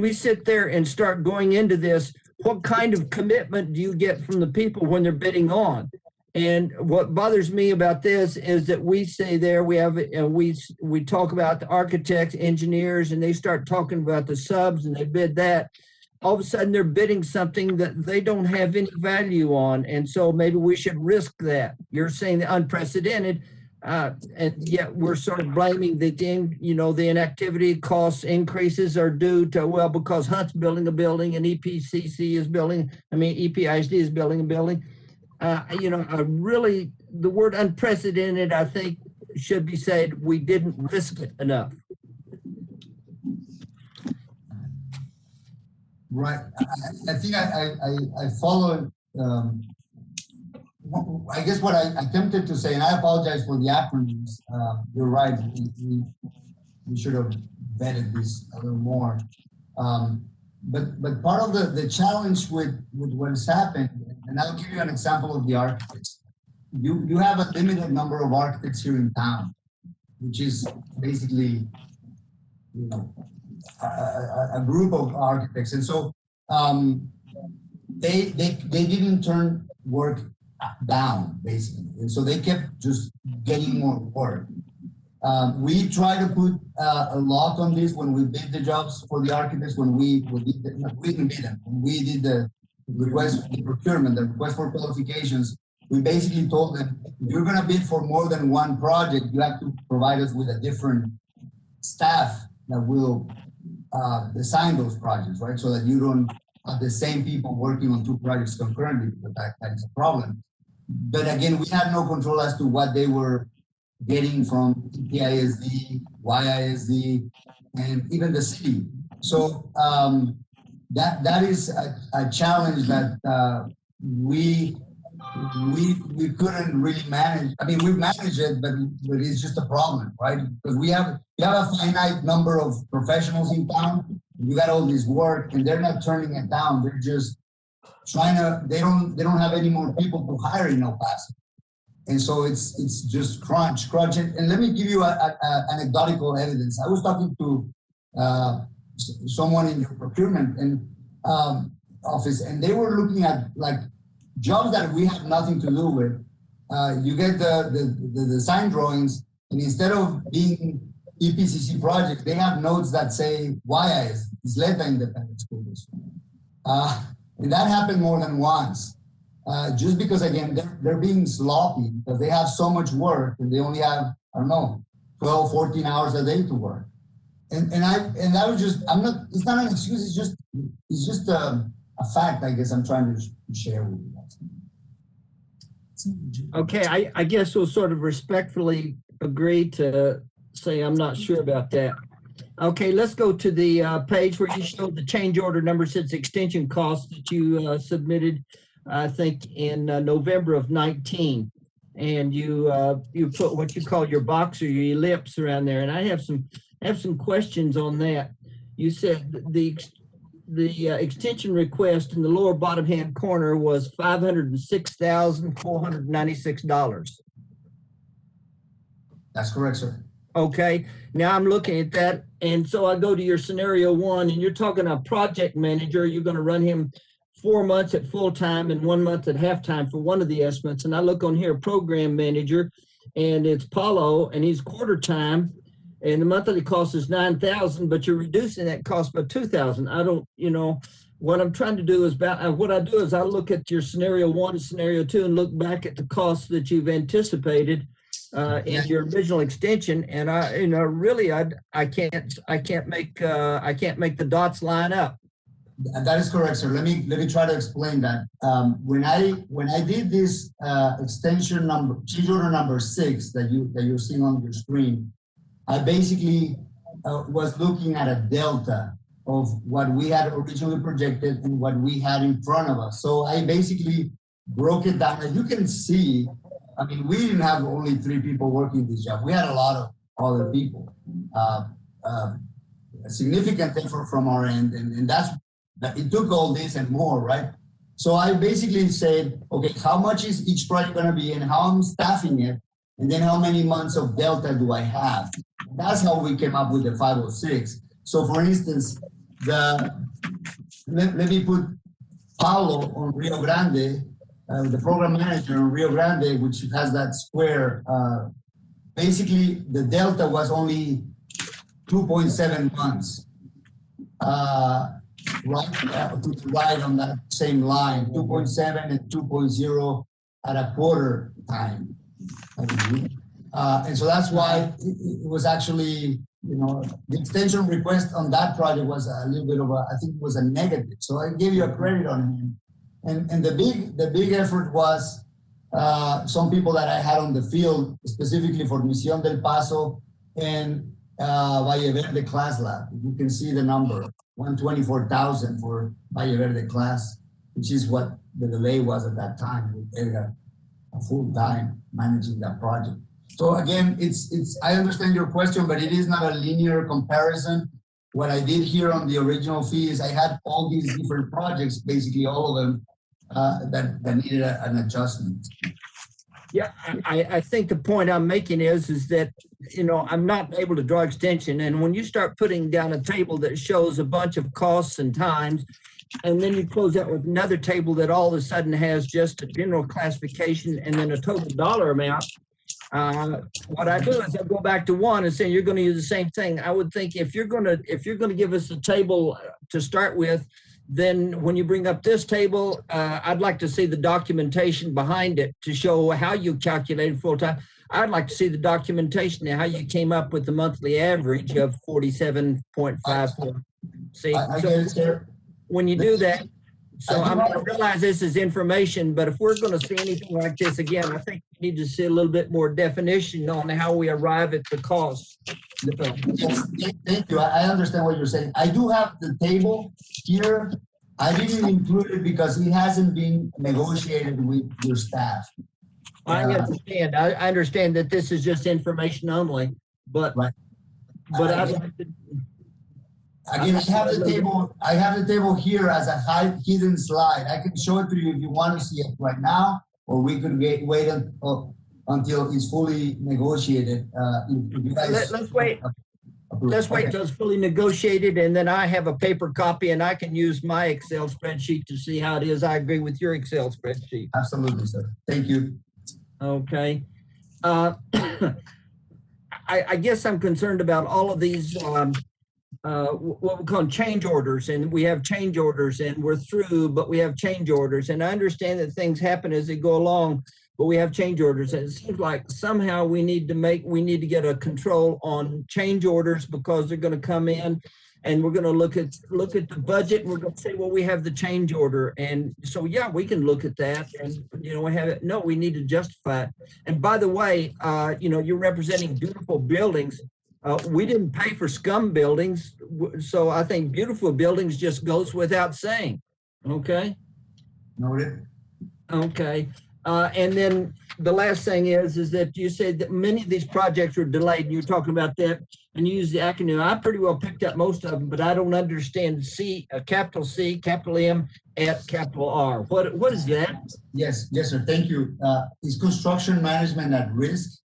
we sit there and start going into this, what kind of commitment do you get from the people when they're bidding on? And what bothers me about this is that we say there we have, we talk about the architects, engineers, and they start talking about the subs and they bid that. All of a sudden they're bidding something that they don't have any value on. And so maybe we should risk that. You're saying the unprecedented, and yet we're sort of blaming the inactivity cost increases are due to, well, because Hunt's building a building and EPCC is building, EPISD is building a building. Really, the word unprecedented, I think, should be said, we didn't risk it enough. Right. I think I follow. I guess what I attempted to say, and I apologize for the acronyms. You're right. We should have vetted this a little more. But part of the challenge with what has happened, and I'll give you an example of the architects. You have a limited number of architects here in town, which is basically, a group of architects, and so they didn't turn work down basically, and so they kept just getting more work. We try to put a lock on this when we bid the jobs for the architects. When we did the request, the procurement, the request for qualifications, we basically told them, if you're going to bid for more than one project, you have to provide us with a different staff that will design those projects, right? So that you don't have the same people working on two projects concurrently, because that is a problem. But again, we had no control as to what they were getting from EPISD, YISD, and even the city. So that is a challenge that we couldn't really manage. We've managed it, but it's just a problem, right? Because we have a finite number of professionals in town. You got all this work, and they're not turning it down. They're just trying to. They don't have any more people to hire in El Paso, and so it's just crunch. And let me give you anecdotal evidence. I was talking to someone in your procurement and office, and they were looking at like jobs that we have nothing to do with. You get the design drawings, and instead of being EPCC projects, they have notes that say YIS, Isleta Independent School District. And that happened more than once. Just because, again, they're being sloppy because they have so much work and they only have, 12, 14 hours a day to work. And that was just, it's not an excuse, it's just a fact, I guess I'm trying to share with you guys. Okay, I guess we'll sort of respectfully agree to say I'm not sure about that. Okay, let's go to the page where you showed the change order number 6 extension costs that you submitted, I think, in November of 19. And you put what you call your box or your ellipse around there. And I have some questions on that. You said the extension request in the lower bottom hand corner was $506,496. That's correct, sir. Okay, now I'm looking at that, and so I go to your scenario 1, and you're talking a project manager. You're going to run him 4 months at full time and 1 month at halftime for one of the estimates. And I look on here, program manager, and it's Paulo, and he's quarter time, and the monthly cost is $9,000, but you're reducing that cost by $2,000. I don't, what I'm trying to do is what I do is I look at your scenario 1 and scenario 2 and look back at the costs that you've anticipated in your original extension, and I can't make the dots line up. That is correct, sir. Let me try to explain that. When I did this extension change order number 6 that you're seeing on your screen, I basically was looking at a delta of what we had originally projected and what we had in front of us. So I basically broke it down. As you can see, we didn't have only 3 people working this job. We had a lot of other people. A significant effort from our end, and it took all this and more, right? So I basically said, okay, how much is each project going to be and how I'm staffing it, and then how many months of delta do I have? That's how we came up with the 506. So for instance, let me put Paulo on Rio Grande, the program manager in Rio Grande, which has that square, basically the delta was only 2.7 months. Right on that same line, 2.7 and 2.0 at a quarter time. And so that's why it was actually, the extension request on that project was a little bit of I think it was a negative. So I give you a credit on him. And the big effort was some people that I had on the field, specifically for Misión del Paso and Valle Verde class lab. You can see the number, 124,000 for Valle Verde class, which is what the delay was at that time with Edgar, a full time managing that project. So again, I understand your question, but it is not a linear comparison. What I did here on the original fee is I had all these different projects, basically all of them, that needed an adjustment. Yeah, I think the point I'm making is that, I'm not able to draw extension. And when you start putting down a table that shows a bunch of costs and times, and then you close out with another table that all of a sudden has just a general classification and then a total dollar amount, what I do is I go back to one and say, you're going to use the same thing. I would think if you're going to give us a table to start with, then when you bring up this table, I'd like to see the documentation behind it to show how you calculated full-time. I'd like to see the documentation of how you came up with the monthly average of 47.54. See, so when you do that, so I realize this is information, but if we're going to see anything like this again, I think we need to see a little bit more definition on how we arrive at the cost. Yes, thank you. I understand what you're saying. I do have the table here. I didn't include it because it hasn't been negotiated with your staff. I understand. I understand that this is just information only, but right. But I'd like to. Again, I have the table here as a hidden slide. I can show it to you if you want to see it right now, or we could wait until it's fully negotiated. If you guys Let's wait. Let's wait until it's fully negotiated, and then I have a paper copy, and I can use my Excel spreadsheet to see how it is. I agree with your Excel spreadsheet. Absolutely, sir. Thank you. Okay. I guess I'm concerned about all of these what we call change orders, and we have change orders, and we're through, but we have change orders. And I understand that things happen as they go along, but we have change orders. And it seems like somehow we need to get a control on change orders, because they're going to come in and we're going to look at the budget, and we're going to say, well, we have the change order. And so, yeah, we can look at that, and, we have it. No, we need to justify it. And by the way, you're representing beautiful buildings. We didn't pay for scum buildings, so I think beautiful buildings just goes without saying. Okay. Noted. Okay. And then the last thing is that you said that many of these projects were delayed, and you're talking about that, and you use the acronym. I pretty well picked up most of them, but I don't understand capital C, capital M, at capital R. What is that? Yes, sir. Thank you. It's construction management at risk.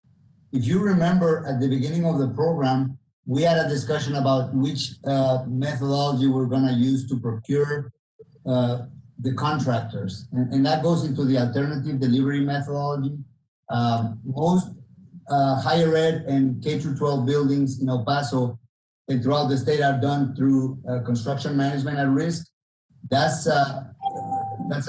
If you remember at the beginning of the program, we had a discussion about which methodology we're going to use to procure the contractors. And that goes into the alternative delivery methodology. Most higher ed and K-12 buildings in El Paso and throughout the state are done through construction management at risk. That's a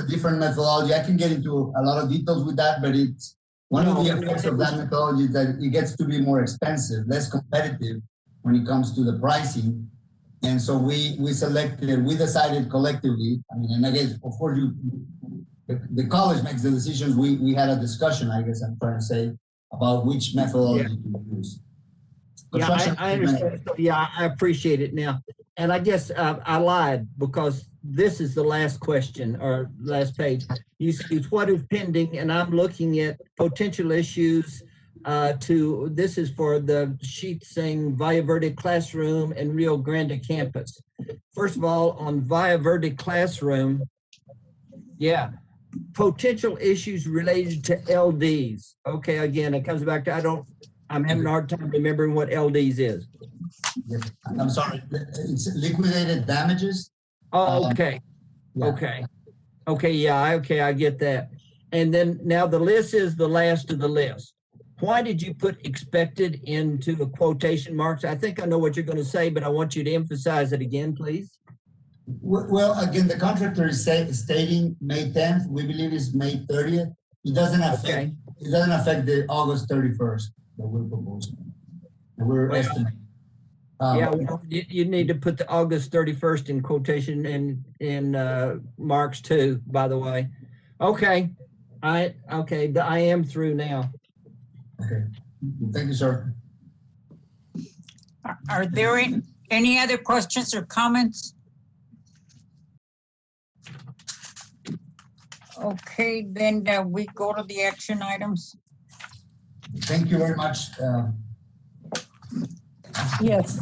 different methodology. I can get into a lot of details with that, but it's one of the effects of that methodology is that it gets to be more expensive, less competitive when it comes to the pricing. And so we decided collectively, and I guess, of course, the college makes the decisions. We had a discussion, I guess I'm trying to say, about which methodology to use. Yeah, I understand. Yeah, I appreciate it now. And I guess I lied, because this is the last question or last page. You see what is pending, and I'm looking at potential issues this is for the sheet saying Valle Verde Classroom and Rio Grande Campus. First of all, on Valle Verde Classroom, yeah, potential issues related to LDs. Okay, again, it comes back to, I'm having a hard time remembering what LDs is. Yes, I'm sorry, it's liquidated damages. Oh, okay, Yeah. okay, yeah, okay, I get that. And then now the list is the last of the list. Why did you put expected into the quotation marks? I think I know what you're going to say, but I want you to emphasize it again, please. Well, again, the contractor is stating May 10th. We believe it's May 30th. It doesn't affect the August 31st that we're proposing. That we're estimating. Yeah, well, you need to put the August 31st in quotation in marks too, by the way. Okay. I am through now. Okay. Thank you, sir. Are there any other questions or comments? Okay, then we go to the action items. Thank you very much. Yes.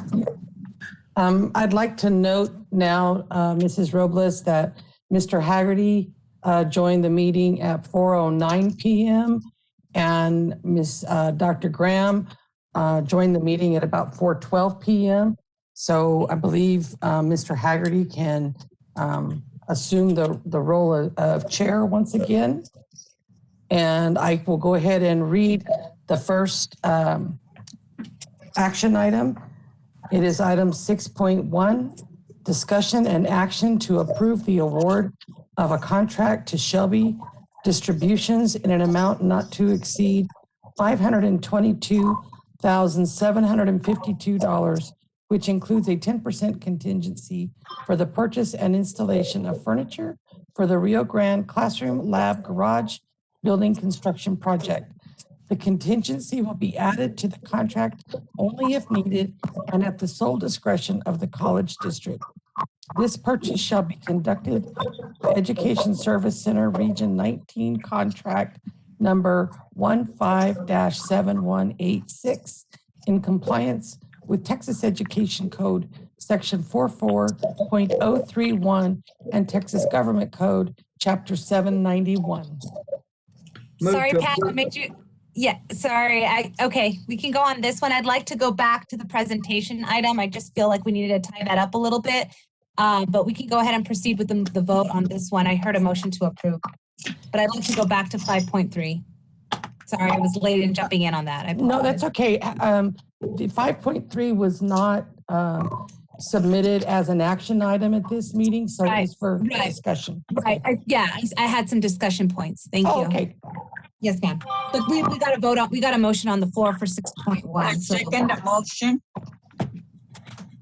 I'd like to note now, Mrs. Robles, that Mr. Haggerty joined the meeting at 4:09 p.m. and Dr. Graham joined the meeting at about 4:12 p.m. So I believe Mr. Haggerty can assume the role of chair once again. And I will go ahead and read the first action item. It is item 6.1, discussion and action to approve the award of a contract to Shelby Distributions in an amount not to exceed $522,752, which includes a 10% contingency for the purchase and installation of furniture for the Rio Grande Classroom Lab Garage Building Construction Project. The contingency will be added to the contract only if needed and at the sole discretion of the college district. This purchase shall be conducted by Education Service Center Region 19 contract number 15-7186 in compliance with Texas Education Code Section 44.031 and Texas Government Code Chapter 791. Sorry, Pat, I made you. Yeah, sorry. Okay, we can go on this one. I'd like to go back to the presentation item. I just feel like we needed to tie that up a little bit. But we can go ahead and proceed with the vote on this one. I heard a motion to approve, but I'd like to go back to 5.3. Sorry, I was late in jumping in on that. No, that's okay. The 5.3 was not submitted as an action item at this meeting, so it's for discussion. Right. I had some discussion points. Thank you. Okay. Yes, ma'am. But we got a vote on. We got a motion on the floor for 6.1. Second the motion.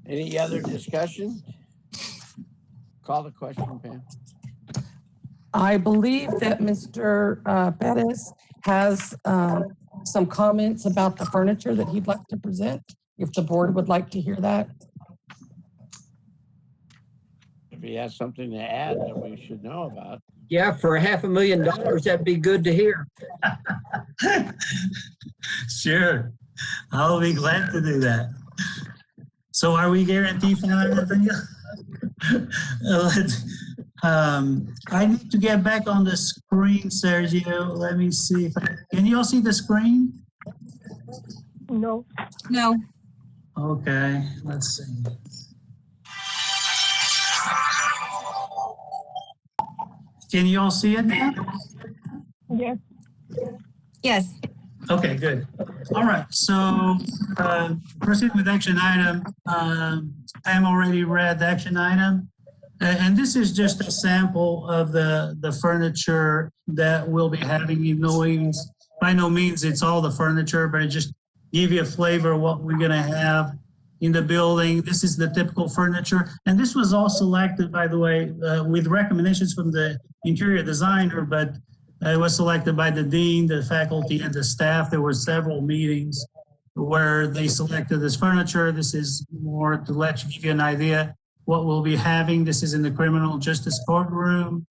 Any other discussion? Call the question, Pam. I believe that Mr. Perez has some comments about the furniture that he'd like to present, if the board would like to hear that. If he has something to add that we should know about. Yeah, for $500,000, that'd be good to hear. Sure, I'll be glad to do that. So are we guaranteed $500,000? I need to get back on the screen, Sergio. Let me see if can you all see the screen? No. Okay, let's see. Can you all see it now? Yes. Okay, good. All right, so proceed with action item. Pam already read the action item. And this is just a sample of the furniture that we'll be having. By no means it's all the furniture, but it just give you a flavor of what we're gonna have in the building. This is the typical furniture. And this was all selected, by the way, with recommendations from the interior designer, but it was selected by the dean, the faculty, and the staff. There were several meetings where they selected this furniture. This is more to give you an idea what we'll be having. This is in the criminal justice courtroom.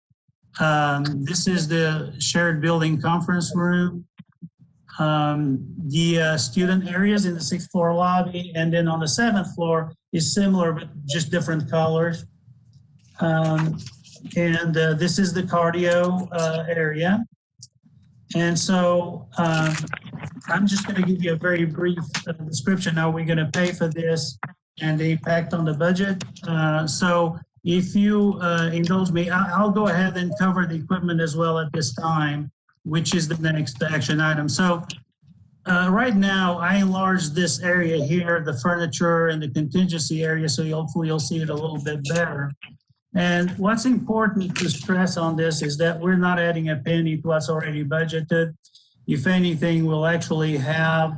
This is the shared building conference room. The student areas in the 6th floor lobby, and then on the 7th floor is similar, but just different colors. This is the cardio area. And so I'm just going to give you a very brief description. How we're going to pay for this and the impact on the budget. So if you indulge me, I'll go ahead and cover the equipment as well at this time. which is the next action item. So right now, I enlarged this area here, the furniture and the contingency area, so hopefully you'll see it a little bit better. And what's important to stress on this is that we're not adding a penny to what's already budgeted. If anything, we'll actually have,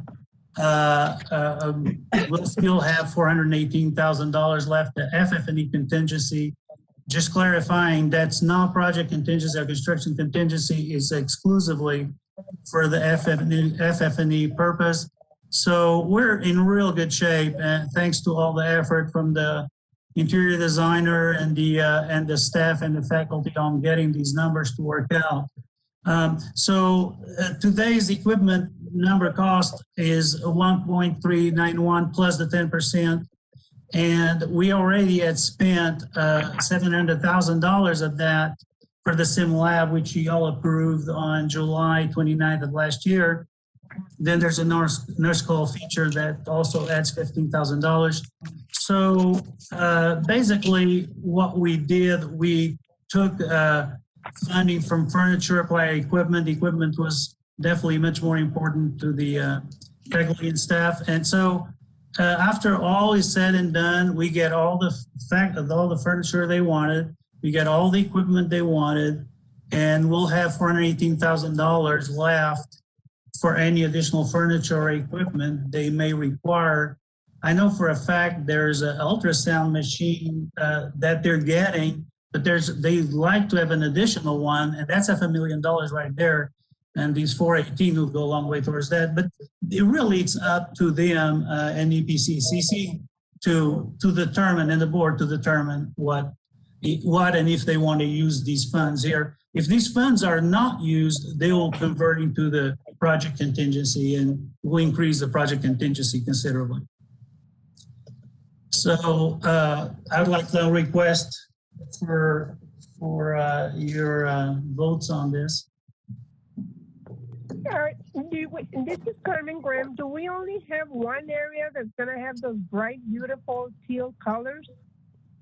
we'll still have $418,000 left to FF&E contingency. Just clarifying, that's not project contingency or construction contingency, is exclusively for the FF&E purpose. So we're in real good shape, and thanks to all the effort from the interior designer and the staff and the faculty on getting these numbers to work out. Today's equipment number cost is 1.391 plus the 10%. And we already had spent $700,000 of that for the sim lab, which you all approved on July 29th of last year. Then there's a nurse call feature that also adds $15,000. So basically what we did, we took funding from furniture, applied equipment. The equipment was definitely much more important to the faculty and staff. And so after all is said and done, we get all the furniture they wanted, we get all the equipment they wanted, and we'll have $418,000 left for any additional furniture or equipment they may require. I know for a fact there's an ultrasound machine that they're getting, but they'd like to have an additional one, and that's $500,000 right there. And these 418 will go a long way towards that. But it's up to them and EPCC to determine, and the board to determine what and if they want to use these funds here. If these funds are not used, they will convert into the project contingency and will increase the project contingency considerably. So I'd like to request for your votes on this. This is Carmen Graham. Do we only have one area that's going to have those bright, beautiful teal colors?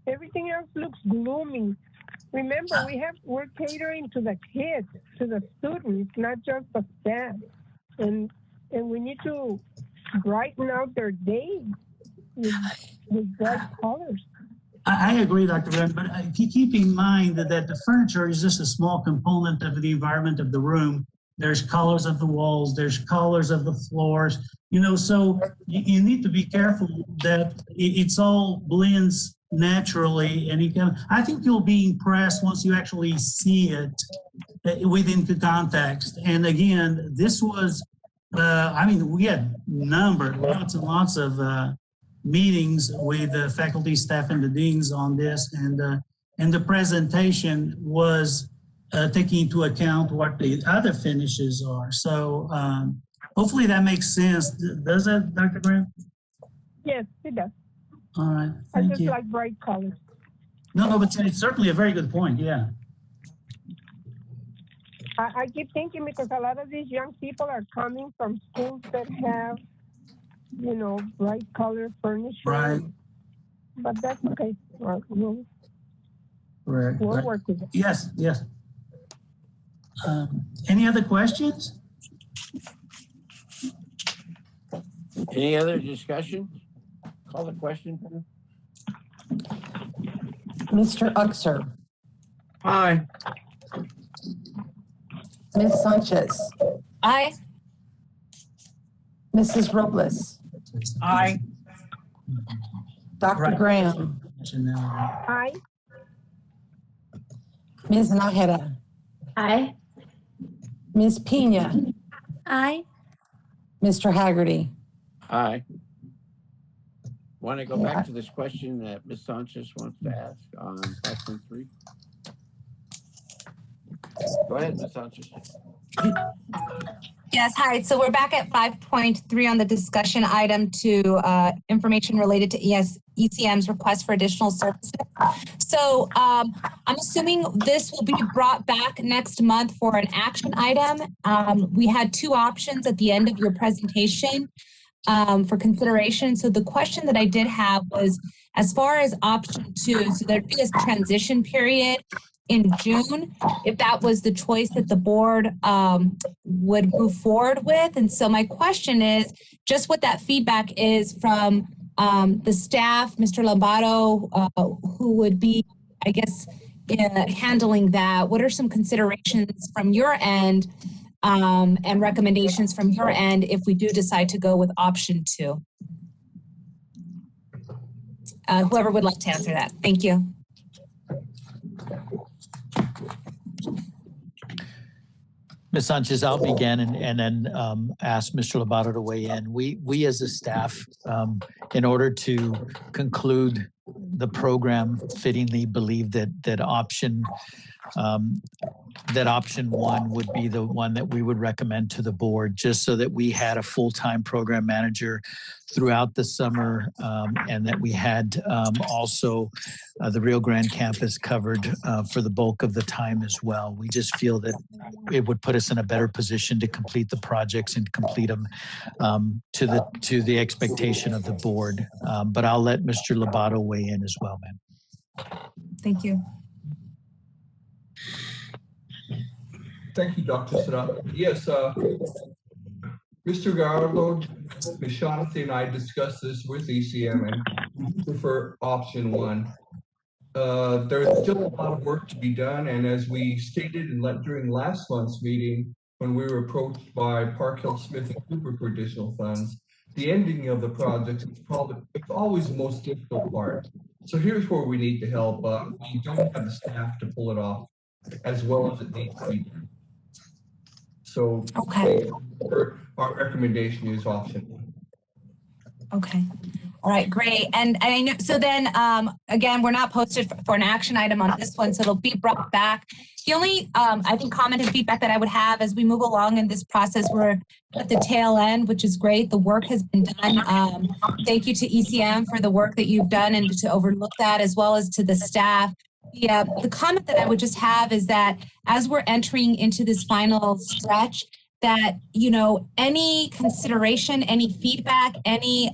Everything else looks gloomy. Remember, we're catering to the kids, to the students, not just the staff. And we need to brighten out their day with bright colors. I agree, Dr. Wren, but keep in mind that the furniture is just a small component of the environment of the room. There's colors of the walls, there's colors of the floors, so you need to be careful that it's all blends naturally. And I think you'll be impressed once you actually see it within the context. And again, this was, we had lots and lots of meetings with the faculty, staff, and the deans on this. And the presentation was taking into account what the other finishes are. So hopefully that makes sense. Does it, Dr. Graham? Yes, it does. All right, I thank just you. like bright colors. No, but it's certainly a very good point, yeah. I keep thinking because a lot of these young people are coming from schools that have, bright color furniture. Right. But that's okay. We'll Right. work with it. Yes. Any other questions? Any other discussion? Call the question. Mr. Uxer, Aye. Ms. Sanchez, Aye. Mrs. Robles, Aye. Dr. Right. Graham, Aye. Ms. Nájera, Aye. Ms. Pena, Aye. Mr. Haggerty. Aye. Want to go back to this question that Ms. Sanchez wants to ask on 5.3? Go ahead, Ms. Sanchez. Yes, hi. So we're back at 5.3 on the discussion item to information related to ECM's request for additional services. So I'm assuming this will be brought back next month for an action item. We had two options at the end of your presentation for consideration. So the question that I did have was, as far as option 2, so there'd be a transition period in June, if that was the choice that the board would move forward with. And so my question is just what that feedback is from the staff, Mr. Lombardo, who would be, I guess, handling that. What are some considerations from your end and recommendations from your end if we do decide to go with option 2? Whoever would like to answer that. Thank you. Ms. Sanchez, I'll begin and then ask Mr. Lobato to weigh in. We as a staff, in order to conclude the program, fittingly believe that option 1 would be the one that we would recommend to the board, just so that we had a full-time program manager throughout the summer, and that we had also the Rio Grande campus covered for the bulk of the time as well. We just feel that it would put us in a better position to complete the projects and complete them to the expectation of the board. But I'll let Mr. Lobato weigh in as well, ma'am. Thank you. Thank you, Dr. Serrata. Yes, Mr. Gallardo, Ms. Shaughnessy, and I discussed this with ECM, and we prefer option 1. There's still a lot of work to be done, and as we stated during last month's meeting, when we were approached by Park Hill, Smith, and Cooper for additional funds, the ending of the project is it's always the most difficult part. So here's where we need the help. We don't have the staff to pull it off as well as it needs to be done. So okay, our recommendation is option 1. Okay. All right, great. And I know, so then, again, we're not posted for an action item on this one, so it'll be brought back. The only, I think, comment and feedback that I would have as we move along in this process, we're at the tail end, which is great. The work has been done. Thank you to ECM for the work that you've done and to overlook that, as well as to the staff. Yeah, the comment that I would just have is that as we're entering into this final stretch, that, you know, any consideration, any feedback, any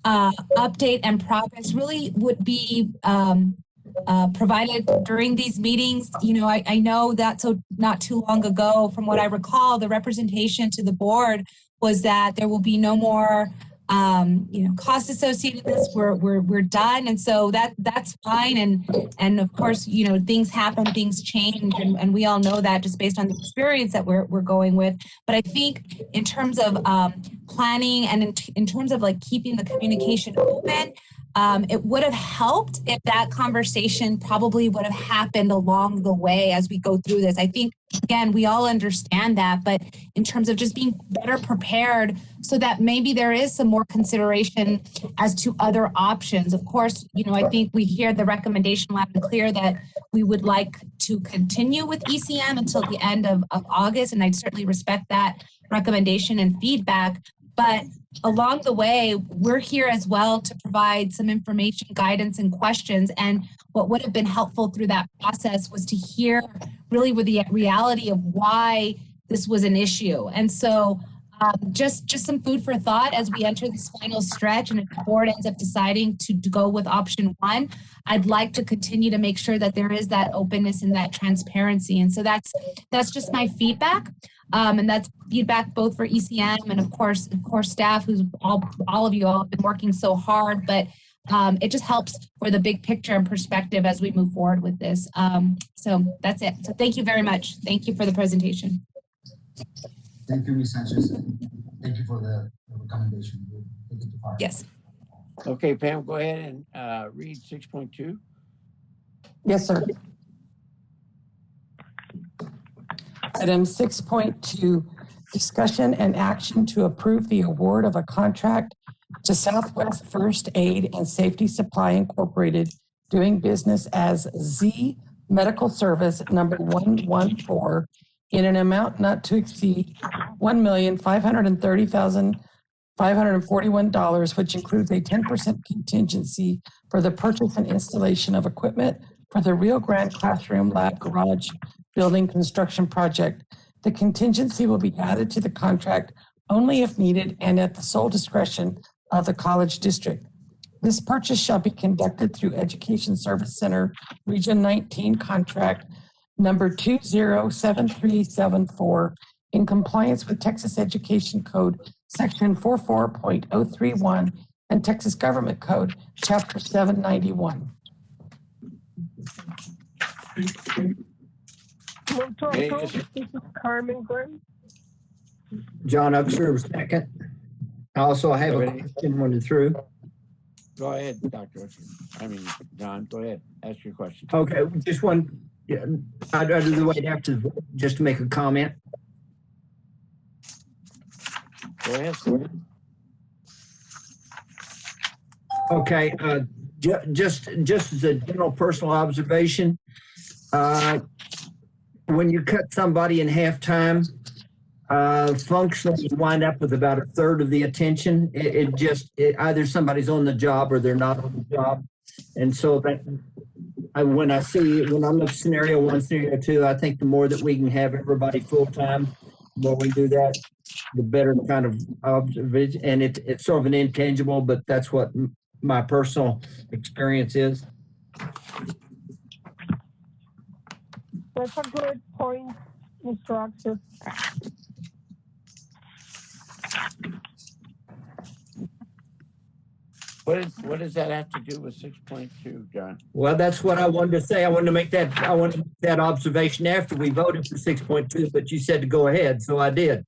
update and progress really would be provided during these meetings. You know, I know that so not too long ago, from what I recall, the representation to the board was that there will be no more cost associated with this. We're done, and so that's fine. And of course, you know, things happen, things change, and we all know that just based on the experience that we're going with. But I think in terms of planning and in terms of like keeping the communication open, it would have helped if that conversation probably would have happened along the way as we go through this. I think, again, we all understand that, but in terms of just being better prepared so that maybe there is some more consideration as to other options. Of course, you know, I think we hear the recommendation loud and clear that we would like to continue with ECM until the end of August, and I'd certainly respect that recommendation and feedback. But along the way, we're here as well to provide some information, guidance, and questions. And what would have been helpful through that process was to hear really with the reality of why this was an issue. And so just some food for thought as we enter this final stretch. And if the board ends up deciding to go with option 1, I'd like to continue to make sure that there is that openness and that transparency. And so that's just my feedback. And that's feedback both for ECM and of course staff, who's all of you all have been working so hard, but it just helps for the big picture and perspective as we move forward with this. So that's it. So thank you very much. Thank you for the presentation. Thank you, Ms. Sanchez. Thank you for the recommendation. Yes. Okay, Pam, go ahead and read 6.2. Yes, sir. Item 6.2, discussion and action to approve the award of a contract to Southwest First Aid and Safety Supply Incorporated, doing business as Z Medical Service number 114, in an amount not to exceed $1,530,541, which includes a 10% contingency for the purchase and installation of equipment for the Rio Grande Classroom Lab Garage Building Construction Project. The contingency will be added to the contract only if needed and at the sole discretion of the college district. This purchase shall be conducted through Education Service Center Region 19 contract number 207374 in compliance with Texas Education Code Section 44.031 and Texas Government Code Chapter 791. Move to Okay, approve. This is Carmen Graham. John Uxer, second. I also have a Everybody- question when it's through. Go ahead, Dr. John, go ahead. Ask your question. Okay, just one, I'd do the way after, just to make a comment. Go ahead, sir. Okay, just as a general personal observation, when you cut somebody in halftime, functionally you wind up with about a third of the attention. Either somebody's on the job or they're not on the job. And so when I look at scenario 1, scenario 2, I think the more that we can have everybody full-time, the more we do that, the better kind of observation. And it's sort of an intangible, but that's what my personal experience is. That's a good point, Mr. Oxer. What does that have to do with 6.2, John? Well, that's what I wanted to say. I wanted to make that observation after we voted for 6.2, but you said to go ahead, so I did.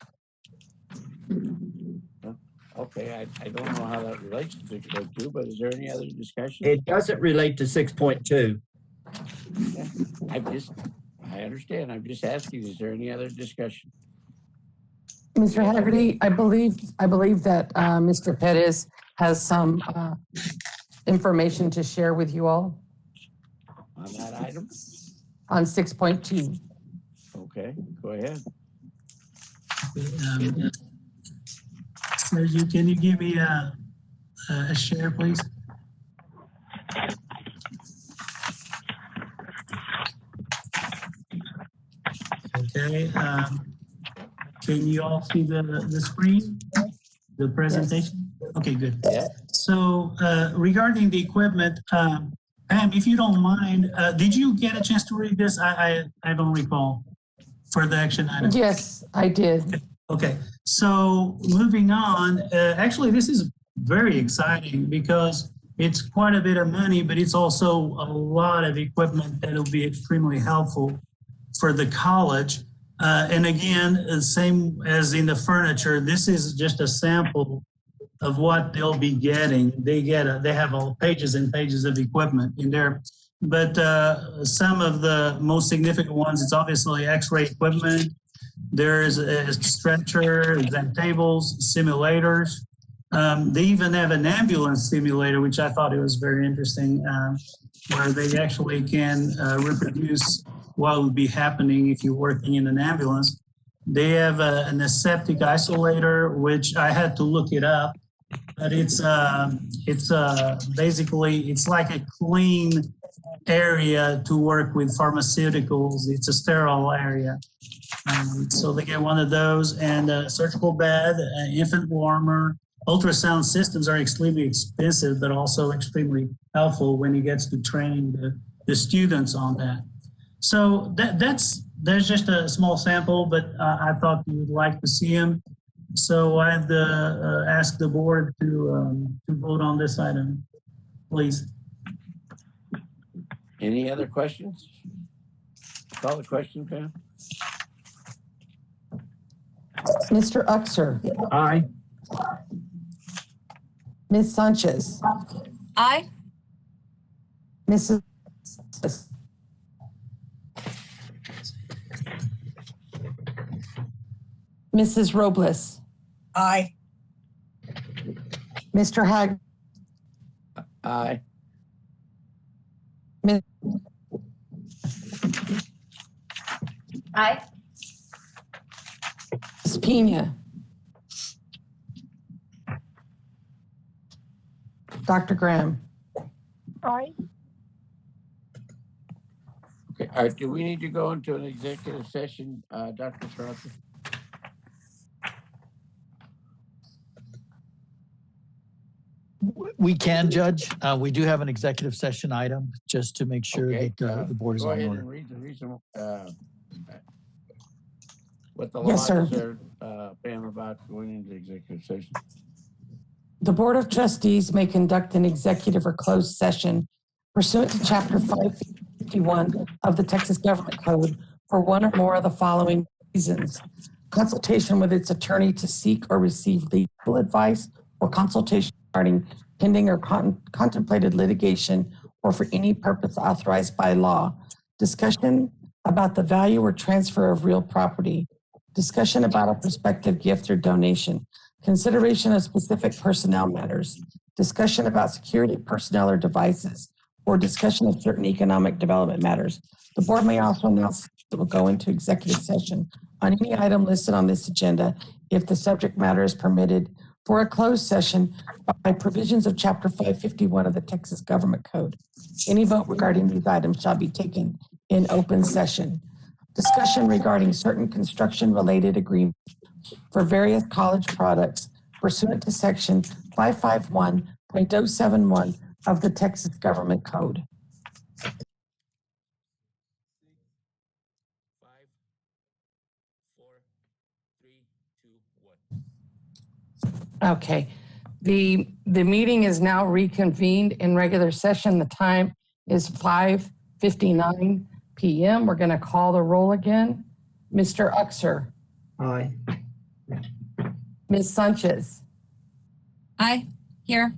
Okay, I don't know how that relates to 6.2, but is there any other discussion? It doesn't relate to 6.2. I understand. I'm just asking, is there any other discussion? Mr. Haggerty, I believe that Mr. Perez has some information to share with you all On that item? on 6.2. Okay, go ahead. Sergio, can you give me a share, please? Okay. Can you all see the screen, the presentation? Okay, good. Yeah. So regarding the equipment, Pam, if you don't mind, did you get a chance to read this? I don't recall for the action item. Yes, I did. Okay, so moving on, actually this is very exciting because it's quite a bit of money, but it's also a lot of equipment that will be extremely helpful for the college. And again, the same as in the furniture, this is just a sample of what they'll be getting. They have all pages and pages of equipment in there. But some of the most significant ones, it's obviously X-ray equipment. There's a stretcher, exam tables, simulators. They even have an ambulance simulator, which I thought it was very interesting, where they actually can reproduce what would be happening if you're working in an ambulance. They have an aseptic isolator, which I had to look it up, but it's basically, it's like a clean area to work with pharmaceuticals. It's a sterile area. So they get one of those, and a surgical bed, an infant warmer. Ultrasound systems are extremely expensive, but also extremely helpful when he gets to training the students on that. So there's just a small sample, but I thought you would like to see them. So I'd ask the board to vote on this item, please. Any other questions? Call the question, Pam. Mr. Uxer, Aye. Ms. Sanchez, Aye. Mrs. Mrs. Robles, Aye. Mr. Hag, Aye. Aye. Ms. Pena, Dr. Graham. Aye. Okay, all right, do we need to go into an executive session, Dr. Sarata? We can, Judge. We do have an executive session item just to make sure Okay, that the board is Go on ahead order. and read the reason, what the law Yes, sir. is there, Pam, about going into executive session. The Board of Trustees may conduct an executive or closed session pursuant to Chapter 551 of the Texas Government Code for one or more of the following reasons: consultation with its attorney to seek or receive legal advice, or consultation regarding pending or contemplated litigation, or for any purpose authorized by law; discussion about the value or transfer of real property; discussion about a prospective gift or donation; consideration of specific personnel matters; discussion about security personnel or devices; or discussion of certain economic development matters. The board may also announce that it will go into executive session on any item listed on this agenda if the subject matter is permitted for a closed session by provisions of Chapter 551 of the Texas Government Code. Any vote regarding these items shall be taken in open session. Discussion regarding certain construction-related agreements for various college products pursuant to Section 551.071 of the Texas Government Code. 5, 4, 3, 2, 1. Okay, the meeting is now reconvened in regular session. The time is 5:59 p.m. We're going to call the roll again. Mr. Uxer, Aye. Ms. Sanchez, Aye. Here.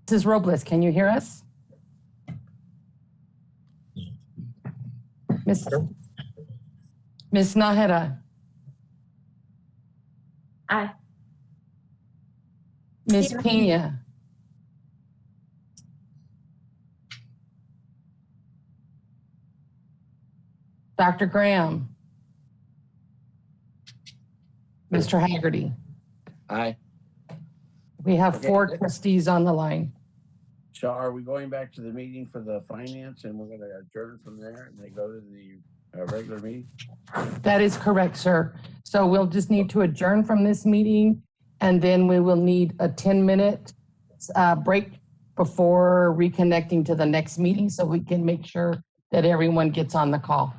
Mrs. Robles, can you hear us? Ms. Nájera, Aye. Ms. Pena, Dr. Graham, Mr. Haggerty. Aye. We have Okay. 4 trustees on the line. So are we going back to the meeting for the finance and we're gonna adjourn from there and they go to the regular meeting? That is correct, sir. So we'll just need to adjourn from this meeting, and then we will need a 10-minute break before reconnecting to the next meeting so we can make sure that everyone gets on the call.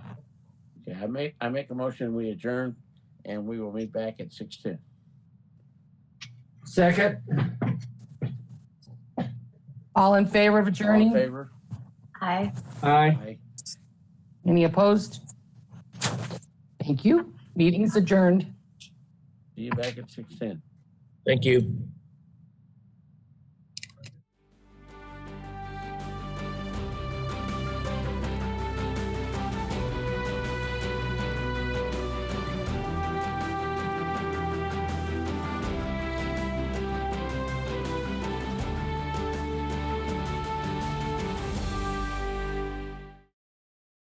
Okay, I make a motion, we adjourn and we will meet back at 6:10. Second? All in favor of All in adjourning? favor? Aye. Aye. Aye. Any opposed? Thank you. Meeting is adjourned. See you back at 6:10. Thank you.